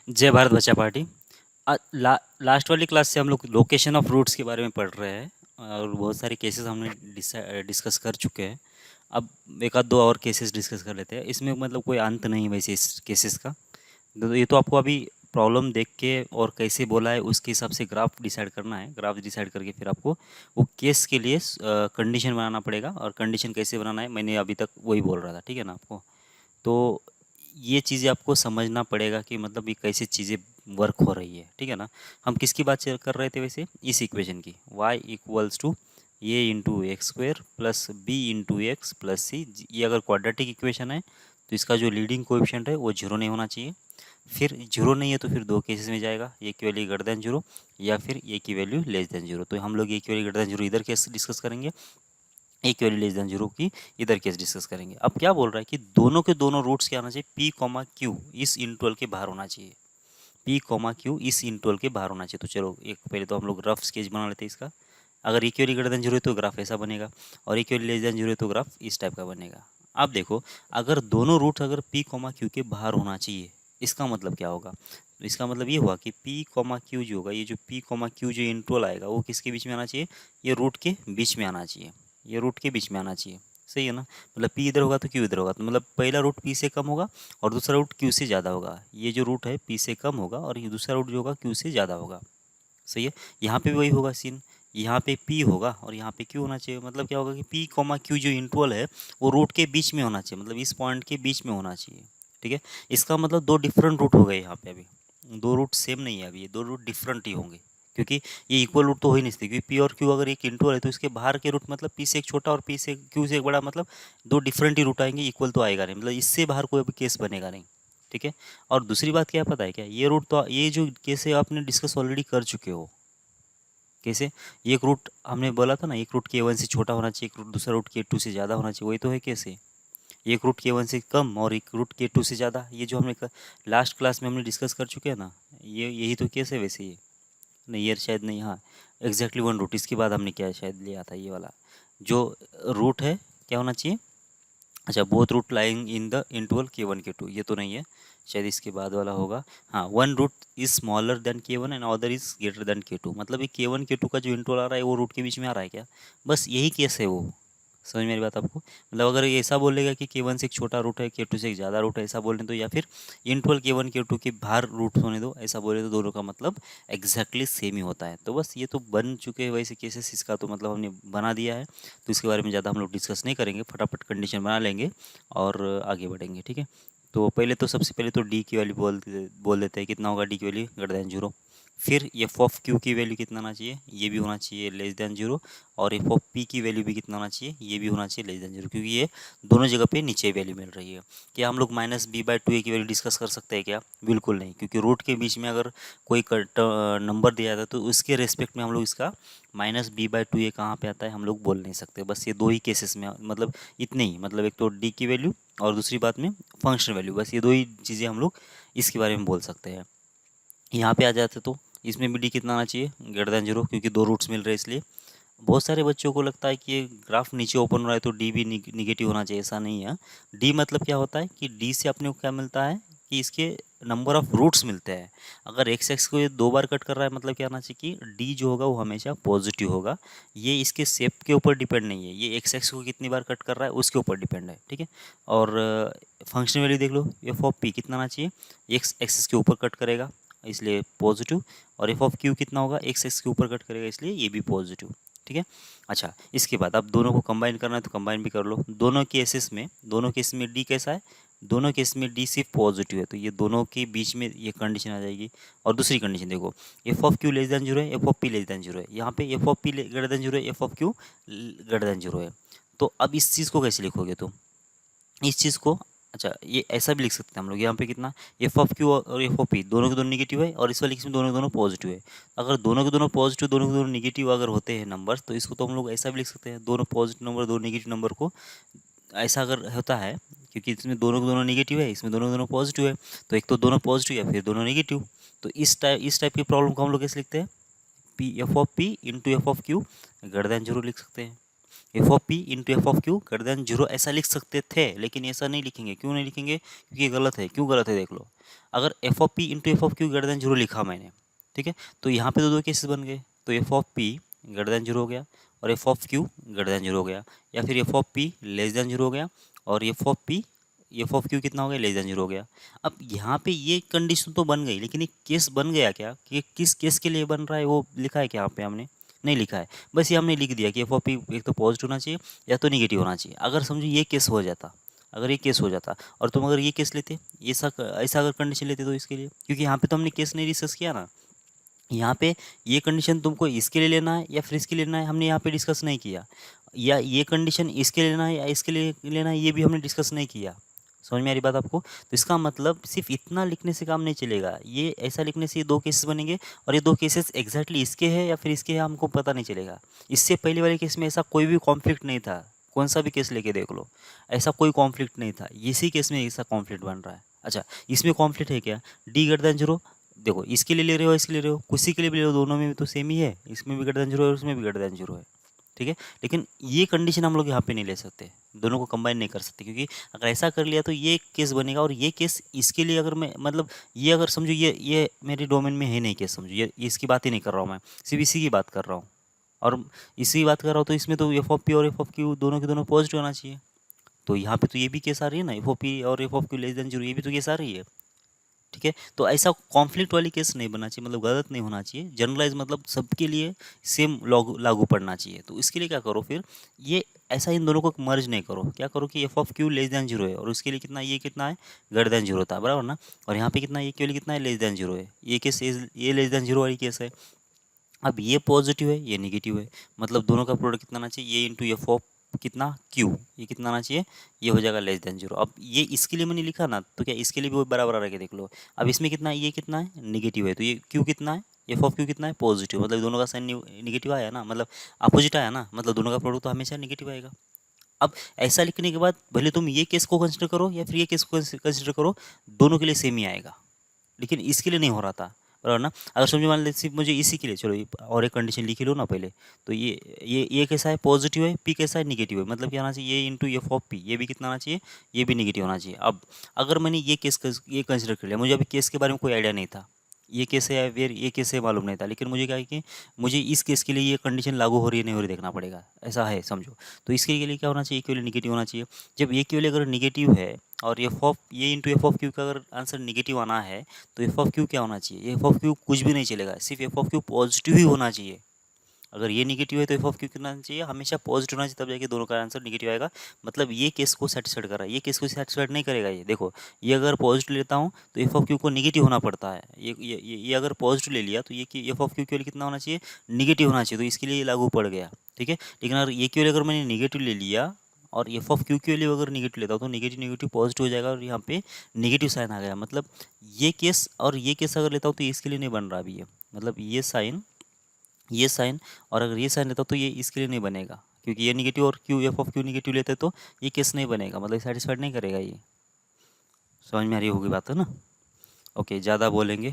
जय भारत बच्चा party. Last वाली क्लास से हम लोग लोकेशन ऑफ रूट्स के बारे में पढ़ रहे हैं और बहुत सारे केसेस हमने डिस्कस कर चुके हैं। अब एक आध दो और केसेस डिस्कस कर लेते हैं। इसमें मतलब कोई अंत नहीं है वैसे इस केसेस का। तो ये तो आपको अभी प्रॉब्लम देख के और कैसे बोला है उसके हिसाब से ग्राफ डिसाइड करना है। ग्राफ डिसाइड करके फिर आपको वो केस के लिए कंडीशन बनाना पड़ेगा। और कंडीशन कैसे बनाना है मैंने अभी तक वही बोल रहा था, ठीक है ना आपको। तो ये चीज़ें आपको समझना पड़ेगा कि मतलब ये कैसे चीज़ें वर्क हो रही है, ठीक है ना। हम किसकी बात कर रहे थे वैसे, इस इक्वेशन की, y equals to A into x square plus B into x plus c. ये अगर क्वाड्रेटिक इक्वेशन है तो इसका जो लीडिंग कोएफिशिएंट है वो जीरो नहीं होना चाहिए। फिर जीरो नहीं है तो फिर दो केसेस में जाएगा, ए की वैल्यू ग्रेटर देन जीरो या फिर ए की वैल्यू लेस देन जीरो। तो हम लोग ए की वैल्यू ग्रेटर देन जीरो इधर केस डिस्कस करेंगे, ए की वैल्यू लेस देन जीरो की इधर केस डिस्कस करेंगे। अब क्या बोल रहा है कि दोनों के दोनों रूट्स क्या आना चाहिए, पी कॉमा क्यू इस इंटरवल के बाहर होना चाहिए। पी कॉमा क्यू इस इंटरवल के बाहर होना चाहिए। तो चलो एक पहले तो हम लोग रफ स्केच बना लेते हैं इसका। अगर ए की वैल्यू ग्रेटर देन जीरो है तो ग्राफ ऐसा बनेगा, और ए की वैल्यू लेस देन जीरो है तो ग्राफ इस टाइप का बनेगा। अब देखो, अगर दोनों रूट अगर पी कॉमा क्यू के बाहर होना चाहिए, इसका मतलब क्या होगा। तो इसका मतलब ये हुआ कि पी कॉमा क्यू जो होगा, ये जो पी कॉमा क्यू जो इंटरवल आएगा वो किसके बीच में आना चाहिए, ये रूट के बीच में आना चाहिए। ये रूट के बीच में आना चाहिए, सही है ना। मतलब पी इधर होगा तो क्यू इधर होगा, तो मतलब पहला रूट पी से कम होगा और दूसरा रूट क्यू से ज़्यादा होगा। ये जो रूट है पी से कम होगा और ये दूसरा रूट जो होगा क्यू से ज़्यादा होगा, सही है। यहाँ पे भी वही होगा सीन, यहाँ पे पी होगा और यहाँ पे क्यू होना चाहिए। मतलब क्या होगा कि पी कॉमा क्यू जो इंटरवल है वो रूट के बीच में होना चाहिए, मतलब इस पॉइंट के बीच में होना चाहिए, ठीक है। इसका मतलब दो डिफरेंट रूट हो गए यहाँ पे। अभी दो रूट सेम नहीं है, अभी ये दो रूट डिफरेंट ही होंगे, क्योंकि ये इक्वल रूट तो हो ही नहीं सकते। क्योंकि पी और क्यू अगर एक इंटरवल है तो इसके बाहर के रूट मतलब पी से एक छोटा और पी से क्यू से एक बड़ा, मतलब दो डिफरेंट ही रूट आएंगे, इक्वल तो आएगा नहीं, मतलब इससे बाहर कोई भी केस बनेगा नहीं, ठीक है। और दूसरी बात क्या पता है क्या, ये रूट तो ये जो केस है आपने डिस्कस ऑलरेडी कर चुके हो। कैसे, एक रूट हमने बोला था ना, एक रूट के वन से छोटा होना चाहिए, एक रूट दूसरा रूट के टू से ज़्यादा होना चाहिए, वही तो है। कैसे, एक रूट के वन से कम और एक रूट के टू से ज़्यादा, ये जो हमने लास्ट क्लास में हमने डिस्कस कर चुके हैं ना, ये यही तो केस है वैसे। ये नहीं, ये शायद नहीं, हाँ एग्जैक्टली वन रूट, इसके बाद हमने क्या शायद लिया था ये वाला जो रूट है, क्या होना चाहिए। अच्छा, both root lying in the interval K one K two, ये तो नहीं है, शायद इसके बाद वाला होगा। हाँ, one root is smaller than k one and other is greater than k two, मतलब ये के वन के टू का जो इंटरवल आ रहा है वो रूट के बीच में आ रहा है क्या। बस यही केस है वो, समझ मेरी बात आपको। मतलब अगर ये ऐसा बोलेगा कि के वन से एक छोटा रूट है, के टू से एक ज़्यादा रूट है, ऐसा बोलने दो, या फिर interval K one K to के बाहर रूट होने दो, ऐसा बोले तो दोनों का मतलब एग्जैक्टली सेम ही होता है। तो बस ये तो बन चुके हैं वैसे केसेस, इसका तो मतलब हमने बना दिया है, तो इसके बारे में ज़्यादा हम लोग डिस्कस नहीं करेंगे, फटाफट कंडीशन बना लेंगे और आगे बढ़ेंगे, ठीक है। तो पहले तो सबसे पहले तो डी की वैल्यू बोल देते हैं, कितना होगा डी की वैल्यू ग्रेटर देन जीरो। फिर एफ ऑफ क्यू की वैल्यू कितना होना चाहिए, ये भी होना चाहिए लेस देन जीरो। और एफ ऑफ पी की वैल्यू भी कितना होना चाहिए, ये भी होना चाहिए लेस देन जीरो, क्योंकि ये दोनों जगह पे नीचे वैल्यू मिल रही है। क्या हम लोग माइनस बी बाई टू ए की वैल्यू डिस्कस कर सकते हैं क्या, बिल्कुल नहीं, क्योंकि रूट के बीच में अगर कोई नंबर दिया जाता है तो उसके रेस्पेक्ट में हम लोग इसका माइनस बी बाई टू ए कहाँ पे आता है हम लोग बोल नहीं सकते। बस ये दो ही केसेस में, मतलब इतने ही, मतलब एक तो डी की वैल्यू और दूसरी बात में फंक्शन वैल्यू, बस ये दो ही चीज़ें हम लोग इसके बारे में बोल सकते हैं। यहाँ पे आ जाते तो इसमें भी डी कितना आना चाहिए, ग्रेटर देन जीरो, क्योंकि दो रूट्स मिल रहे हैं इसलिए। बहुत सारे बच्चों को लगता है कि ये ग्राफ नीचे ओपन हो रहा है तो डी भी निगेटिव होना चाहिए, ऐसा नहीं है। डी मतलब क्या होता है कि डी से अपने को क्या मिलता है कि इसके नंबर ऑफ रूट्स मिलते हैं। अगर एक्स एक्स को ये दो बार कट कर रहा है, मतलब क्या आना चाहिए कि डी जो होगा वो हमेशा पॉजिटिव होगा। ये इसके शेप के ऊपर डिपेंड नहीं है, ये एक्स एक्स को कितनी बार कट कर रहा है उसके ऊपर डिपेंड है, ठीक है। और फंक्शन वैल्यू देख लो, एफ ऑफ पी कितना आना चाहिए, एक्स एक्सिस के ऊपर कट करेगा इसलिए पॉजिटिव, और एफ ऑफ क्यू कितना होगा, एक्स एक्स के ऊपर कट करेगा इसलिए ये भी पॉजिटिव, ठीक है। अच्छा, इसके बाद अब दोनों को कंबाइन करना है तो कंबाइन भी कर लो। दोनों केस में डी कैसा है, दोनों केस में डी सिर्फ पॉजिटिव है, तो ये दोनों के बीच में ये कंडीशन आ जाएगी। और दूसरी कंडीशन देखो, f of q less than zero है, F of p less than zero है, यहाँ पे f of p greater than zero है, F of q greater than zero है। तो अब इस चीज़ को कैसे लिखोगे तुम, इस चीज़ को, अच्छा ये ऐसा भी लिख सकते हैं हम लोग, यहाँ पे कितना एफ ऑफ क्यू और एफ ऑफ पी दोनों के दोनों निगेटिव है, और इस वाले केस में दोनों के दोनों पॉजिटिव है। अगर दोनों के दोनों पॉजिटिव, दोनों के दोनों निगेटिव अगर होते हैं नंबर, तो इसको तो हम लोग ऐसा भी लिख सकते हैं, दोनों पॉजिटिव नंबर दो नेगेटिव नंबर को, ऐसा अगर होता है, क्योंकि इसमें दोनों के दोनों निगेटिव है, इसमें दोनों के दोनों पॉजिटिव है, तो एक तो दोनों पॉजिटिव या फिर दोनों निगेटिव। तो इस टाइप की प्रॉब्लम को हम लोग कैसे लिखते हैं, P F of P into F of q greater than zero लिख सकते हैं। F of P into F of q greater than zero ऐसा लिख सकते थे, लेकिन ऐसा नहीं लिखेंगे। क्यों नहीं लिखेंगे? क्योंकि ये गलत है। क्यों गलत है देख लो। अगर F of P into F of q greater than zero लिखा मैंने, ठीक है, तो यहाँ पे तो दो केसेस बन गए। तो F of p greater than zero हो गया और F of q greater than zero हो गया, या फिर F of p less than zero हो गया और एफ ऑफ क्यू कितना हो गया? लेस देन जीरो हो गया। अब यहाँ पे ये कंडीशन तो बन गई, लेकिन एक केस बन गया क्या कि किस केस के लिए बन रहा है वो लिखा है क्या यहाँ पे? हमने नहीं लिखा है। बस ये हमने लिख दिया कि एफ ऑफ पी एक तो पॉजिटिव होना चाहिए या तो निगेटिव होना चाहिए। अगर समझो ये केस हो जाता, अगर ये केस हो जाता और तुम अगर ये केस लेते, ऐसा ऐसा अगर कंडीशन लेते तो इसके लिए, क्योंकि यहाँ पे तो हमने केस नहीं डिस्कस किया ना। यहाँ पे ये कंडीशन तुमको इसके लिए लेना है या फिर इसके लिए लेना है, हमने यहाँ पे डिस्कस नहीं किया। या ये कंडीशन इसके लिए लेना है या इसके लिए लेना है, ये भी हमने डिस्कस नहीं किया। समझ में आ रही बात आपको? तो इसका मतलब सिर्फ इतना लिखने से काम नहीं चलेगा। ये ऐसा लिखने से ये दो केसेस बनेंगे और ये दो केसेस एग्जैक्टली इसके हैं या फिर इसके हैं हमको पता नहीं चलेगा। इससे पहले वाले केस में ऐसा कोई भी कॉन्फ्लिक्ट नहीं था। कौन सा भी केस लेके देख लो, ऐसा कोई कॉन्फ्लिक्ट नहीं था। इसी केस में ऐसा कॉन्फ्लिक्ट बन रहा है। अच्छा, इसमें कॉन्फ्लिक्ट है क्या? D greater than zero. देखो, इसके लिए ले रहे हो, इसके ले रहे हो, किसी के लिए भी ले रहे हो, दोनों में भी तो सेम ही है। इसमें भी ग्रेटर देन जीरो है और उसमें भी ग्रेटर देन जीरो है, ठीक है। लेकिन ये कंडीशन हम लोग यहाँ पे नहीं ले सकते, दोनों को कंबाइन नहीं कर सकते, क्योंकि अगर ऐसा कर लिया तो ये केस बनेगा और ये केस इसके लिए अगर मैं मतलब ये अगर समझो ये मेरे डोमेन में है नहीं केस, समझो ये इसकी बात ही नहीं कर रहा हूँ मैं, सिर्फ इसी की बात कर रहा हूँ। और इसी की बात कर रहा हूँ तो इसमें तो एफ ऑफ पी और एफ ऑफ क्यू दोनों के दोनों पॉजिटिव होना चाहिए। तो यहाँ पे तो ये भी केस आ रही है ना, एफ ऑफ पी और F of q less than zero, ये भी तो केस आ रही है, ठीक है। तो ऐसा कॉन्फ्लिक्ट वाली केस नहीं बनना चाहिए, मतलब गलत नहीं होना चाहिए। जनरलाइज मतलब सबके लिए सेम लागू लागू पड़ना चाहिए। तो इसके लिए क्या करो फिर, ये ऐसा इन दोनों को मर्ज नहीं करो। क्या करो कि F of q less than zero है और उसके लिए कितना, ये कितना है, ग्रेटर देन जीरो था, बराबर ना। और यहाँ पे कितना, ये के लिए कितना है, लेस देन जीरो है। ये केस ये लेस देन जीरो वाली केस है। अब ये पॉजिटिव है, ये निगेटिव है, मतलब दोनों का प्रोडक्ट कितना आना चाहिए, ये इंटू एफ ऑफ कितना क्यू, ये कितना आना चाहिए, ये हो जाएगा लेस देन जीरो। अब ये इसके लिए मैंने लिखा ना, तो क्या इसके लिए भी वो बराबर आ रहा है? देख लो। अब इसमें कितना है, ये कितना है, निगेटिव है, तो ये क्यू कितना है, एफ ऑफ क्यू कितना है, पॉजिटिव, मतलब दोनों का साइन निगेटिव आया ना, मतलब अपोजिट आया ना, मतलब दोनों का प्रोडक्ट तो हमेशा निगेटिव आएगा। अब ऐसा लिखने के बाद भले तुम ये केस को कंसिडर करो या फिर ये केस को कंसिडर करो, दोनों के लिए सेम ही आएगा। लेकिन इसके लिए नहीं हो रहा था, बराबर ना। अगर समझो मान लीजिए मुझे इसी के लिए, चलो और एक कंडीशन लिख लो ना पहले। तो ये कैसा है, पॉजिटिव है, पी कैसा है, निगेटिव है, मतलब क्या आना चाहिए, ये इंटू एफ ऑफ पी, ये भी कितना आना चाहिए, ये भी निगेटिव होना चाहिए। अब अगर मैंने ये केस ये कंसिडर कर लिया, मुझे अभी केस के बारे में कोई आइडिया नहीं था, ये केस है या फिर ये केस है मालूम नहीं था, लेकिन मुझे क्या है कि मुझे इस केस के लिए ये कंडीशन लागू हो रही है नहीं हो रही देखना पड़ेगा, ऐसा है समझो। तो इसके लिए क्या होना चाहिए, इक्वली निगेटिव होना चाहिए। जब ये इक्वली अगर निगेटिव है और एफ ऑफ ये इंटू एफ ऑफ क्यू का अगर आंसर निगेटिव आना है, तो एफ ऑफ क्यू क्या होना चाहिए, एफ ऑफ क्यू कुछ भी नहीं चलेगा, सिर्फ एफ ऑफ क्यू पॉजिटिव ही होना चाहिए। अगर ये निगेटिव है तो एफ ऑफ क्यू कितना चाहिए, हमेशा पॉजिटिव होना चाहिए, तब जाके दोनों का आंसर निगेटिव आएगा। मतलब ये केस को सेटिस्फाइड कर रहा है, ये केस को सेटिस्फाइड नहीं करेगा। ये देखो, ये अगर पॉजिटिव लेता हूँ तो एफ ऑफ क्यू को निगेटिव होना पड़ता है। ये अगर पॉजिटिव ले लिया तो ये एफ ऑफ क्यू के लिए कितना होना चाहिए, निगेटिव होना चाहिए, तो इसके लिए ये लागू पड़ गया, ठीक है। लेकिन अगर ये क्यू अगर मैंने निगेटिव ले लिया और एफ ऑफ क्यू के लिए अगर निगेटिव लेता हूँ तो निगेटिव निगेटिव पॉजिटिव हो जाएगा और यहाँ पे निगेटिव साइन आ गया। मतलब ये केस और ये केस अगर लेता हूँ तो इसके लिए नहीं बन रहा अभी ये, मतलब ये साइन और अगर ये साइन लेता तो ये इसके लिए नहीं बनेगा, क्योंकि ये निगेटिव और Q F of Q negative लेते तो ये केस नहीं बनेगा, मतलब सेटिस्फाइड नहीं करेगा ये। समझ में आ रही होगी बात, है ना। ओके, ज़्यादा बोलेंगे।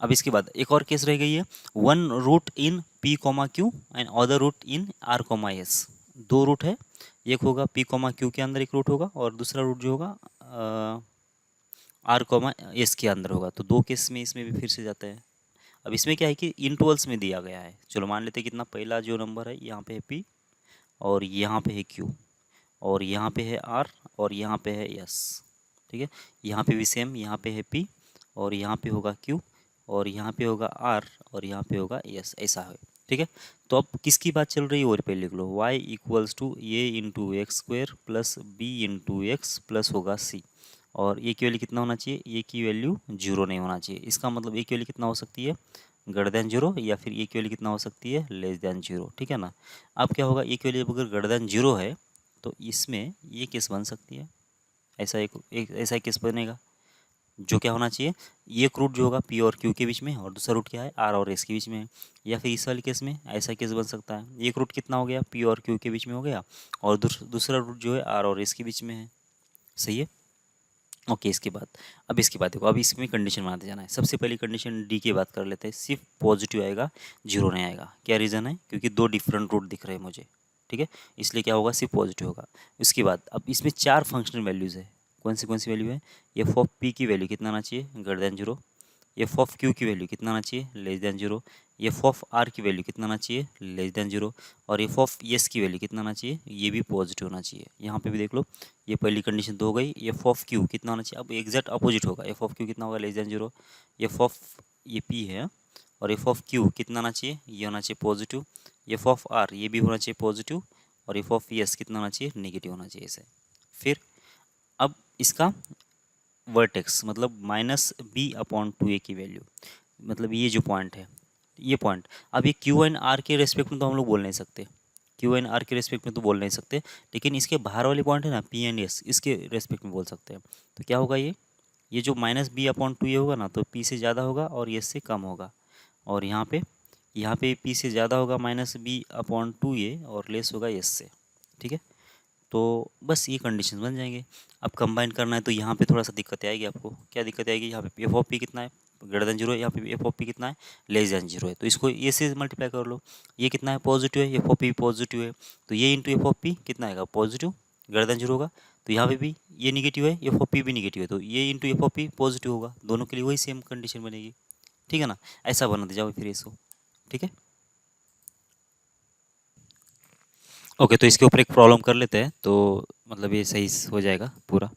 अब इसके बाद एक और केस रह गई है, one root in P comma Q and other root in R comma S. दो रूट है, एक होगा पी कॉमा क्यू के अंदर एक रूट होगा और दूसरा रूट जो होगा आर कॉमा एस के अंदर होगा। तो दो केस में इसमें भी फिर से जाते हैं। अब इसमें क्या है कि इंटरवल्स में दिया गया है। चलो मान लेते हैं कितना, पहला जो नंबर है यहाँ पे है पी और यहाँ पे है क्यू और यहाँ पे है आर और यहाँ पे है एस, ठीक है। यहाँ पे भी सेम, यहाँ पे है पी और यहाँ पे होगा क्यू और यहाँ पे होगा आर और यहाँ पे होगा एस, ऐसा है, ठीक है। तो अब किसकी बात चल रही है और पे लिख लो, y equals to A into x square plus B into x plus होगा सी। और ए की वैल्यू कितना होना चाहिए, ए की वैल्यू जीरो नहीं होना चाहिए। इसका मतलब ए की वैल्यू कितना हो सकती है, ग्रेटर देन जीरो, या फिर ए की वैल्यू कितना हो सकती है, लेस देन जीरो, ठीक है ना। अब क्या होगा, ए की वैल्यू अगर ग्रेटर देन जीरो है तो इसमें ये केस बन सकती है, ऐसा एक ऐसा केस बनेगा जो क्या होना चाहिए, एक रूट जो होगा पी और क्यू के बीच में और दूसरा रूट क्या है, आर और एस के बीच में है। या फिर इस वाले केस में ऐसा केस बन सकता है, एक रूट कितना हो गया, पी और क्यू के बीच में हो गया और दूसरा रूट जो है आर और एस के बीच में है, सही है। ओके, इसके बाद अब इसके बाद देखो, अब इसमें कंडीशन बनाते जाना है। सबसे पहली कंडीशन डी की बात कर लेते हैं, सिर्फ पॉजिटिव आएगा, जीरो नहीं आएगा। क्या रीज़न है, क्योंकि दो डिफरेंट रूट दिख रहे हैं मुझे, ठीक है, इसलिए क्या होगा, सिर्फ पॉजिटिव होगा। इसके बाद अब इसमें 4 फंक्शनल वैल्यूज़ है। कौन सी वैल्यू है? एफ ऑफ पी की वैल्यू कितना आना चाहिए, greater than 0। F of Q की वैल्यू कितना आना चाहिए, less than 0। F of R की वैल्यू कितना आना चाहिए, लेस देन 0। और एफ ऑफ एस की वैल्यू कितना आना चाहिए, ये भी पॉजिटिव होना चाहिए। यहाँ पे भी देख लो, ये पहली कंडीशन तो हो गई। एफ ऑफ क्यू कितना होना चाहिए, अब एग्जैक्ट अपोजिट होगा। एफ ऑफ क्यू कितना होगा, लेस देन 0। एफ ऑफ ये पी है, और एफ ऑफ क्यू कितना आना चाहिए, ये होना चाहिए पॉजिटिव। एफ ऑफ आर ये भी होना चाहिए पॉजिटिव। और एफ ऑफ एस कितना होना चाहिए, नेगेटिव होना चाहिए इसे। फिर अब इसका वर्टेक्स मतलब -b/2a की वैल्यू, मतलब ये जो पॉइंट है, ये पॉइंट, अब ये क्यू एंड आर के रेस्पेक्ट में तो हम लोग बोल नहीं सकते, क्यू एंड आर के रेस्पेक्ट में तो बोल नहीं सकते, लेकिन इसके बाहर वाले पॉइंट है ना, पी एंड एस, इसके रेस्पेक्ट में बोल सकते हैं। तो क्या होगा, ये जो -b/2a होगा ना, तो p से ज़्यादा होगा और s से कम होगा। और यहाँ पे p से ज़्यादा होगा -b/2a और लेस होगा s से, ठीक है। तो बस ये कंडीशन बन जाएंगे। अब कंबाइन करना है तो यहाँ पे थोड़ा सा दिक्कत आएगी आपको। क्या दिक्कत आएगी, यहाँ पे एफ ऑफ पी कितना है, ग्रेटर देन 0 है, यहाँ पे एफ ऑफ पी कितना है, लेस देन 0 है। तो इसको ये से मल्टीप्लाई कर लो। ये कितना है, पॉजिटिव है, एफ ऑफ पी पॉजिटिव है, तो ये इंटू एफ ऑफ पी कितना आएगा, पॉजिटिव, ग्रेटर देन 0 होगा। तो यहाँ पे भी ये निगेटिव है, एफ ऑफ पी भी निगेटिव है, तो ये into F of P positive होगा। दोनों के लिए वही सेम कंडीशन बनेगी, ठीक है ना। ऐसा बना दे जाओ फिर इसको, ठीक है। ओके, तो इसके ऊपर एक प्रॉब्लम कर लेते हैं, तो मतलब ये सही हो जाएगा पूरा।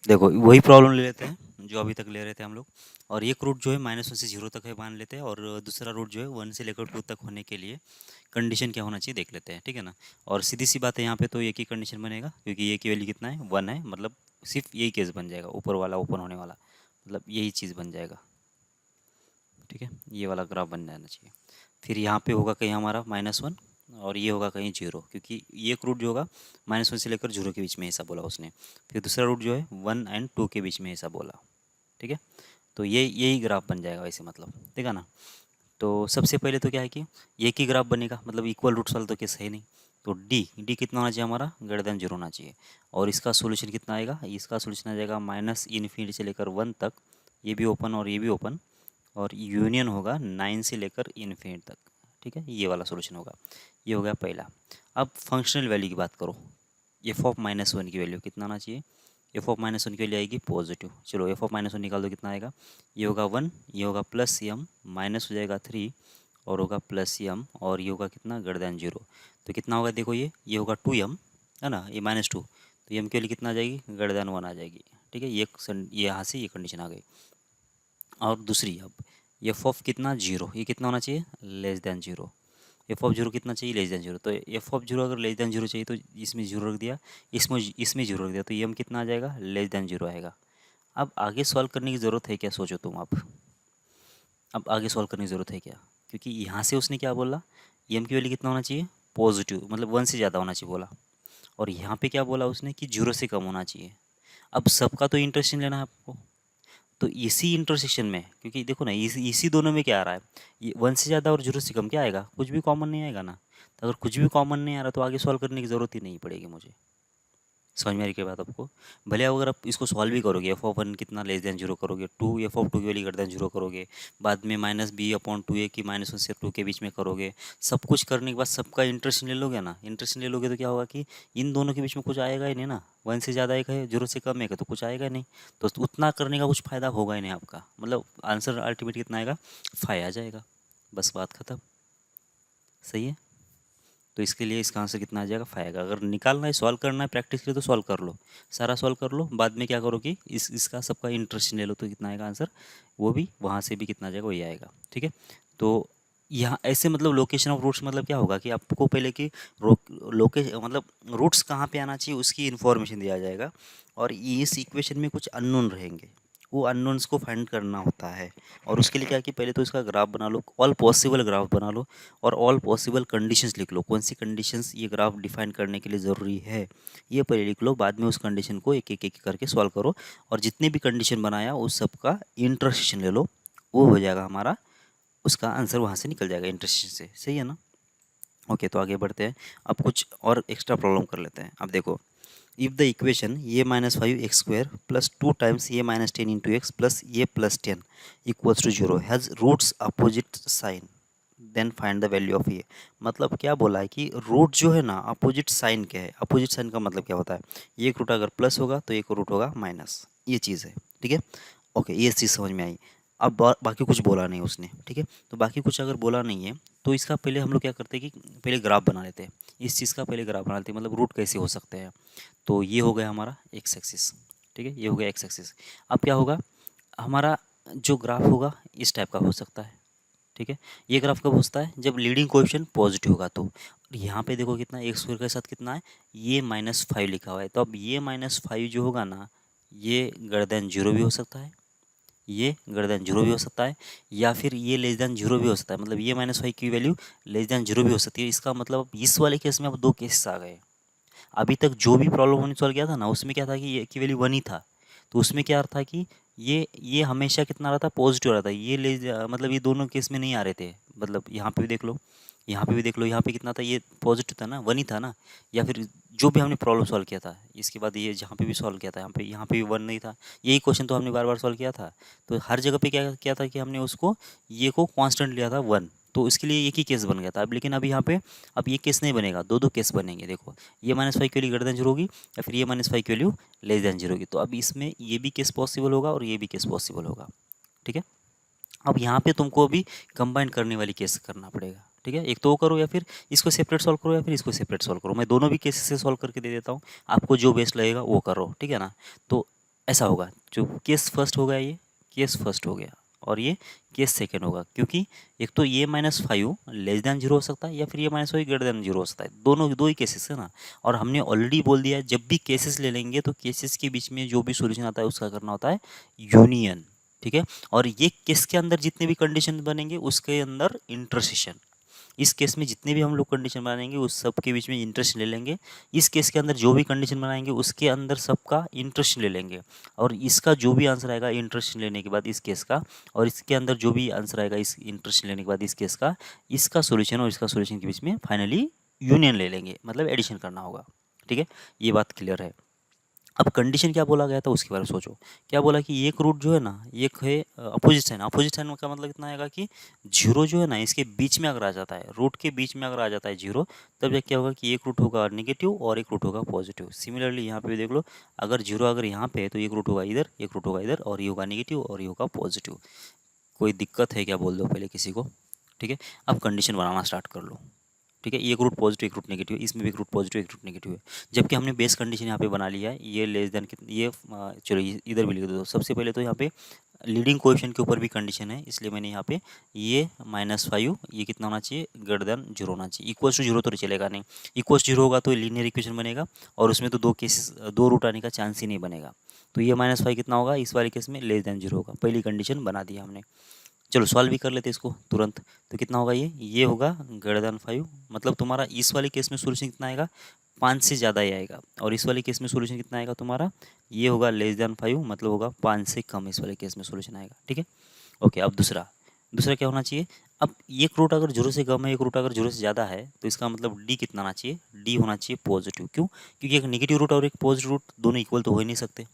देखो वही प्रॉब्लम ले लेते हैं जो अभी तक ले रहे थे हम लोग। और एक रूट जो है -1 से 0 तक है मान लेते हैं, और दूसरा रूट जो है 1 से लेकर 2 तक होने के लिए कंडीशन क्या होना चाहिए देख लेते हैं, ठीक है ना। और सीधी सी बात है, यहाँ पे तो एक ही कंडीशन बनेगा, क्योंकि ये की वैल्यू कितना है, 1 है, मतलब सिर्फ यही केस बन जाएगा, ऊपर वाला ओपन होने वाला, मतलब यही चीज़ बन जाएगा, ठीक है। ये वाला ग्राफ बन जाना चाहिए। फिर यहाँ पे होगा कहीं हमारा -1, और ये होगा कहीं 0, क्योंकि ये एक रूट जो होगा -1 से लेकर 0 के बीच में ऐसा बोला उसने। फिर दूसरा रूट जो है 1 एंड 2 के बीच में ऐसा बोला, ठीक है। तो ये यही ग्राफ बन जाएगा वैसे, मतलब ठीक है ना। तो सबसे पहले तो क्या है कि एक ही ग्राफ बनेगा, मतलब इक्वल रूट्स वाला तो केस है नहीं। तो डी कितना होना चाहिए हमारा, ग्रेटर देन 0 होना चाहिए। और इसका सोल्यूशन कितना आएगा, इसका सोल्यूशन आ जाएगा -∞ से लेकर 1 तक, ये भी ओपन और ये भी ओपन, और यूनियन होगा 9 से लेकर इन्फिनिट तक, ठीक है। ये वाला सॉल्यूशन होगा। ये हो गया पहला। अब फंक्शनल वैल्यू की बात करो, एफ ऑफ -1 की वैल्यू कितना आना चाहिए, एफ ऑफ -1 की वैल्यू आएगी पॉजिटिव। चलो एफ ऑफ -1 निकाल दो, कितना आएगा, ये होगा 1, ये होगा +m, माइनस हो जाएगा 3, और होगा +m, और ये होगा कितना, ग्रेटर देन 0। तो कितना होगा, देखो ये होगा 2m, है ना, ये -2, तो m की वैल्यू कितना आ जाएगी, ग्रेटर देन 1 आ जाएगी, ठीक है। ये यहाँ से ये कंडीशन आ गई। और दूसरी, अब एफ ऑफ कितना, 0, ये कितना होना चाहिए, लेस देन 0। एफ ऑफ 0 कितना चाहिए, लेस देन 0। तो एफ ऑफ 0 अगर लेस देन 0 चाहिए तो इसमें 0 रख दिया, इसमें 0 रख दिया, तो एम कितना आ जाएगा, लेस देन 0 आएगा। अब आगे सॉल्व करने की ज़रूरत है क्या, सोचो तुम। अब आगे सॉल्व करने की ज़रूरत है क्या, क्योंकि यहाँ से उसने क्या बोला, एम की वैल्यू कितना होना चाहिए, पॉजिटिव, मतलब 1 से ज़्यादा होना चाहिए बोला। और यहाँ पे क्या बोला उसने कि 0 से कम होना चाहिए। अब सबका तो इंटरेक्शन लेना है आपको, तो इसी इंटरसेक्शन में, क्योंकि देखो ना, इसी दोनों में क्या आ रहा है, ये 1 से ज़्यादा और 0 से कम क्या आएगा, कुछ भी कॉमन नहीं आएगा ना। तो अगर कुछ भी कॉमन नहीं आ रहा तो आगे सॉल्व करने की ज़रूरत ही नहीं पड़ेगी मुझे। समझ में आ रही क्या बात आपको। भले अगर आप इसको सॉल्व भी करोगे, एफ ऑफ 1 कितना लेस देन 0 करोगे, 2 एफ ऑफ 2 की वैल्यू ग्रेटर देन 0 करोगे, बाद में -b/2a की -1 से 2 के बीच में करोगे, सब कुछ करने के बाद सबका इंटरेस्ट ले लोगे ना, इंटरेस्ट ले लोगे तो क्या होगा कि इन दोनों के बीच में कुछ आएगा ही नहीं ना। 1 से ज़्यादा एक है, 0 से कम एक है, तो कुछ आएगा नहीं। तो उतना करने का कुछ फ़ायदा होगा ही नहीं आपका, मतलब आंसर अल्टीमेट कितना आएगा, 5 आ जाएगा, बस बात खत्म। सही है। तो इसके लिए इसका आंसर कितना आ जाएगा, 5 आएगा। अगर निकालना है, सॉल्व करना है प्रैक्टिस के लिए, तो सॉल्व कर लो, सारा सॉल्व कर लो, बाद में क्या करो कि इसका सबका इंटरेस्ट ले लो, तो कितना आएगा आंसर, वो भी वहाँ से भी कितना आ जाएगा, वही आएगा, ठीक है। तो यहाँ ऐसे मतलब लोकेशन ऑफ रूट्स मतलब क्या होगा कि आपको पहले कि मतलब रूट्स कहाँ पे आना चाहिए उसकी इन्फॉर्मेशन दिया जाएगा, और इस इक्वेशन में कुछ अननोन रहेंगे, वो अननोन्स को फाइंड करना होता है। और उसके लिए क्या है कि पहले तो इसका ग्राफ बना लो, ऑल पॉसिबल ग्राफ बना लो, और ऑल पॉसिबल कंडीशंस लिख लो, कौन सी कंडीशंस ये ग्राफ डिफाइन करने के लिए ज़रूरी है, ये पहले लिख लो। बाद में उस कंडीशन को एक करके सॉल्व करो, और जितने भी कंडीशन बनाया उस सब का इंटरसेक्शन ले लो, वो हो जाएगा हमारा, उसका आंसर वहाँ से निकल जाएगा इंटरसेक्शन से। सही है ना। ओके, तो आगे बढ़ते हैं। अब कुछ और एक्स्ट्रा प्रॉब्लम कर लेते हैं। अब देखो, if the equation a-5x² plus 2 times a-10 into x plus a plus 10 equals to 0 has roots opposite sign, then find the value of a. मतलब क्या बोला है कि रूट जो है ना अपोजिट साइन के है। अपोजिट साइन का मतलब क्या होता है, एक रूट अगर प्लस होगा तो एक रूट होगा माइनस, ये चीज़ है। ठीक है, ओके, ये चीज़ समझ में आई। अब बाकी कुछ बोला नहीं उसने। ठीक है, तो बाकी कुछ अगर बोला नहीं है तो इसका पहले हम लोग क्या करते हैं कि पहले ग्राफ बना लेते हैं। इस चीज़ का पहले ग्राफ बना लेते हैं, मतलब रूट कैसे हो सकते हैं। तो ये हो गया हमारा एक्स एक्सिस। ठीक है, ये हो गया एक्स एक्सिस। अब क्या होगा, हमारा जो ग्राफ होगा इस टाइप का हो सकता है। ठीक है, ये ग्राफ कब होता है, जब लीडिंग कोएफिशिएंट पॉजिटिव होगा तो। और यहाँ पे देखो कितना एक्स स्क्वायर के साथ कितना है, ये -5 लिखा हुआ है। तो अब ये -5 जो होगा ना, ये ग्रेटर देन जीरो भी हो सकता है, ये ग्रेटर देन जीरो भी हो सकता है, या फिर ये लेस देन जीरो भी हो सकता है। मतलब ये -5 की वैल्यू लेस देन जीरो भी हो सकती है। इसका मतलब इस वाले केस में अब दो केसेस आ गए। अभी तक जो भी प्रॉब्लम हमने सॉल्व किया था ना, उसमें क्या था कि ये की वैल्यू 1 ही था। तो उसमें क्या था कि ये हमेशा कितना रहा था, पॉजिटिव रहा था। ये मतलब ये दोनों केस में नहीं आ रहे थे। मतलब यहाँ पे भी देख लो, यहाँ पे भी देख लो, यहाँ पे कितना था, ये पॉजिटिव था ना, 1 ही था ना। या फिर जो भी हमने प्रॉब्लम सॉल्व किया था, इसके बाद ये जहाँ पे भी सॉल्व किया था, यहाँ पे भी 1 नहीं था। यही क्वेश्चन तो हमने बार बार सॉल्व किया था। तो हर जगह पे क्या किया था कि हमने उसको ये को कांस्टेंट लिया था 1। तो इसके लिए एक ही केस बन गया था। अब लेकिन अब यहाँ पे अब ये केस नहीं बनेगा, दो दो केस बनेंगे। देखो, ये -5 की वैल्यू ग्रेटर देन जीरो होगी, या फिर ये -5 की वैल्यू लेस देन जीरो होगी। तो अब इसमें ये भी केस पॉसिबल होगा और ये भी केस पॉसिबल होगा। ठीक है, अब यहाँ पे तुमको अभी कंबाइन करने वाली केस करना पड़ेगा। ठीक है, एक तो वो करो, या फिर इसको सेपरेट सॉल्व करो, या फिर इसको सेपरेट सॉल्व करो। मैं दोनों भी केसेस से सॉल्व करके दे देता हूँ, आपको जो बेस्ट लगेगा वो करो। ठीक है ना, तो ऐसा होगा, जो केस फर्स्ट होगा, ये केस फर्स्ट हो गया, और ये केस सेकेंड होगा। क्योंकि एक तो ये -5 लेस देन जीरो हो सकता है, या फिर ये -5 ग्रेटर देन जीरो हो सकता है। दोनों दो ही केसेस है ना। और हमने ऑलरेडी बोल दिया है, जब भी केसेस ले लेंगे तो केसेस के बीच में जो भी सोल्यूशन आता है उसका करना होता है यूनियन। ठीक है, और ये केस के अंदर जितने भी कंडीशन बनेंगे उसके अंदर इंटरसेशन। इस केस में जितने भी हम लोग कंडीशन बनाएंगे उस सब के बीच में इंटरेस्ट ले लेंगे। इस केस के अंदर जो भी कंडीशन बनाएंगे उसके अंदर सबका इंटरेस्ट ले लेंगे। और इसका जो भी आंसर आएगा इंटरेस्ट लेने के बाद इस केस का, और इसके अंदर जो भी आंसर आएगा इस इंटरेस्ट लेने के बाद इस केस का, इसका सोल्यूशन और इसका सोल्यूशन के बीच में फाइनली यूनियन ले लेंगे, मतलब एडिशन करना होगा। ठीक है, ये बात क्लियर है। अब कंडीशन क्या बोला गया था उसके बारे में सोचो। क्या बोला कि एक रूट जो है ना, एक है अपोजिट साइन। अपोजिट साइन का मतलब कितना आएगा कि जीरो जो है ना इसके बीच में अगर आ जाता है, रूट के बीच में अगर आ जाता है जीरो, तब क्या होगा कि एक रूट होगा नेगेटिव और एक रूट होगा पॉजिटिव। सिमिलरली यहाँ पे भी देख लो, अगर जीरो अगर यहाँ पे है तो एक रूट होगा इधर, एक रूट होगा इधर, और ये होगा नेगेटिव और ये होगा पॉजिटिव। कोई दिक्कत है क्या, बोल दो पहले किसी को। ठीक है, अब कंडीशन बनाना स्टार्ट कर लो। ठीक है, एक रूट पॉजिटिव एक रूट नेगेटिव है, इसमें भी एक रूट पॉजिटिव एक रूट नेगेटिव है। जबकि हमने बेस कंडीशन यहाँ पे बना लिया है, ये लेस देन कितनी, ये चलो इधर भी लिख दो। सबसे पहले तो यहाँ पे लीडिंग कोएफिशिएंट के ऊपर भी कंडीशन है, इसलिए मैंने यहाँ पे ये -5 ये कितना होना चाहिए, ग्रेटर देन जीरो होना चाहिए। इक्वल्स टू जीरो तो चलेगा नहीं, इक्वल्स जीरो होगा तो लीनियर इक्वेशन बनेगा, और उसमें तो दो केसेस, दो रूट आने का चांस ही नहीं बनेगा। तो ये -5 कितना होगा, इस वाले केस में लेस देन जीरो होगा। पहली कंडीशन बना दिया हमने। चलो सॉल्व भी कर लेते इसको तुरंत। तो कितना होगा, ये होगा ग्रेटर देन 5। मतलब तुम्हारा इस वाले केस में सोल्यूशन कितना आएगा, 5 से ज़्यादा ही आएगा। और इस वाले केस में सोल्यूशन कितना आएगा तुम्हारा, ये होगा लेस देन 5, मतलब होगा 5 से कम इस वाले केस में सोल्यूशन आएगा। ठीक है, ओके। अब दूसरा दूसरा क्या होना चाहिए, अब एक रूट अगर जीरो से कम है, एक रूट अगर जीरो से ज़्यादा है, तो इसका मतलब डी कितना आना चाहिए, डी होना चाहिए पॉजिटिव। क्यों, क्योंकि एक नेगेटिव रूट और एक पॉजिटिव रूट दोनों इक्वल तो हो ही नहीं सकते,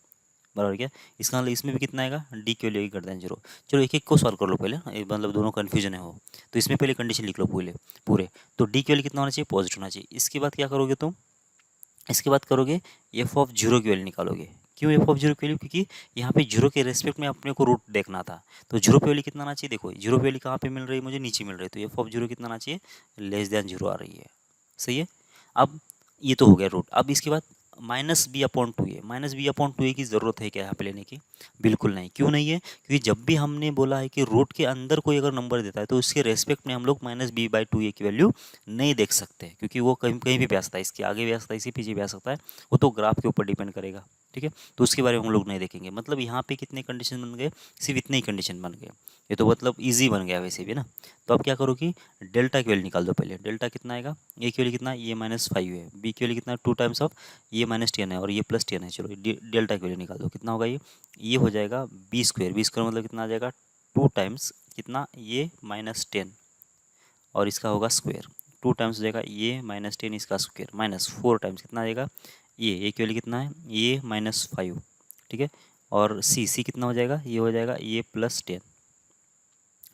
बराबर क्या। इसका मतलब इसमें भी कितना आएगा, डी के लिए ग्रेटर देन जीरो। चलो एक एक को सॉल्व कर लो पहले, मतलब दोनों कन्फ्यूजन है हो। तो इसमें पहले कंडीशन लिख लो पूरे पूरे। तो डी के लिए कितना होना चाहिए, पॉजिटिव होना चाहिए। इसके बाद क्या करोगे तुम, इसके बाद करोगे एफ ऑफ जीरो की वैल्यू निकालोगे। क्यों एफ ऑफ जीरो की वैल्यू, क्योंकि यहाँ पे जीरो के रेस्पेक्ट में अपने को रूट देखना था। तो जीरो पे वैल्यू कितना आना चाहिए, देखो जीरो पे वैल्यू कहाँ पे मिल रही है मुझे, नीचे मिल रही है। तो एफ ऑफ जीरो कितना आना चाहिए, लेस देन जीरो आ रही है। सही है। अब ये तो हो गया रूट। अब इसके बाद -b/2a, -b/2a की ज़रूरत है क्या यहाँ पे लेने की, बिल्कुल नहीं। क्यों नहीं है, क्योंकि जब भी हमने बोला है कि रूट के अंदर कोई अगर नंबर देता है तो उसके रेस्पेक्ट में हम लोग -b/2a की वैल्यू नहीं देख सकते, क्योंकि वो कहीं कहीं भी आ सकता है, इसके आगे भी आ सकता है, इसके पीछे भी आ सकता है। वो तो ग्राफ के ऊपर डिपेंड करेगा। ठीक है, तो उसके बारे में हम लोग नहीं देखेंगे। मतलब यहाँ पे कितने कंडीशन बन गए, सिर्फ इतने ही कंडीशन बन गए। ये तो मतलब ईजी बन गया वैसे भी ना। तो अब क्या करो कि डेल्टा की वैल्यू निकाल दो पहले। डेल्टा कितना आएगा, ए की वैल्यू कितना, ये -5 है, बी की वैल्यू कितना, 2 टाइम्स ऑफ ये -10 है और ये +10 है। चलो डेल्टा की वैल्यू निकाल दो, कितना होगा, ये हो जाएगा बी स्क्वायर। बी स्क्वायर मतलब कितना आ जाएगा, 2 टाइम्स कितना, ये -10 और इसका होगा स्क्वायर। 2 टाइम्स हो जाएगा ये -10 इसका स्क्वायर, -4 टाइम्स कितना आ जाएगा, ये की वैल्यू कितना है, ये -5। ठीक है, और सी कितना हो जाएगा, ये हो जाएगा ये +10।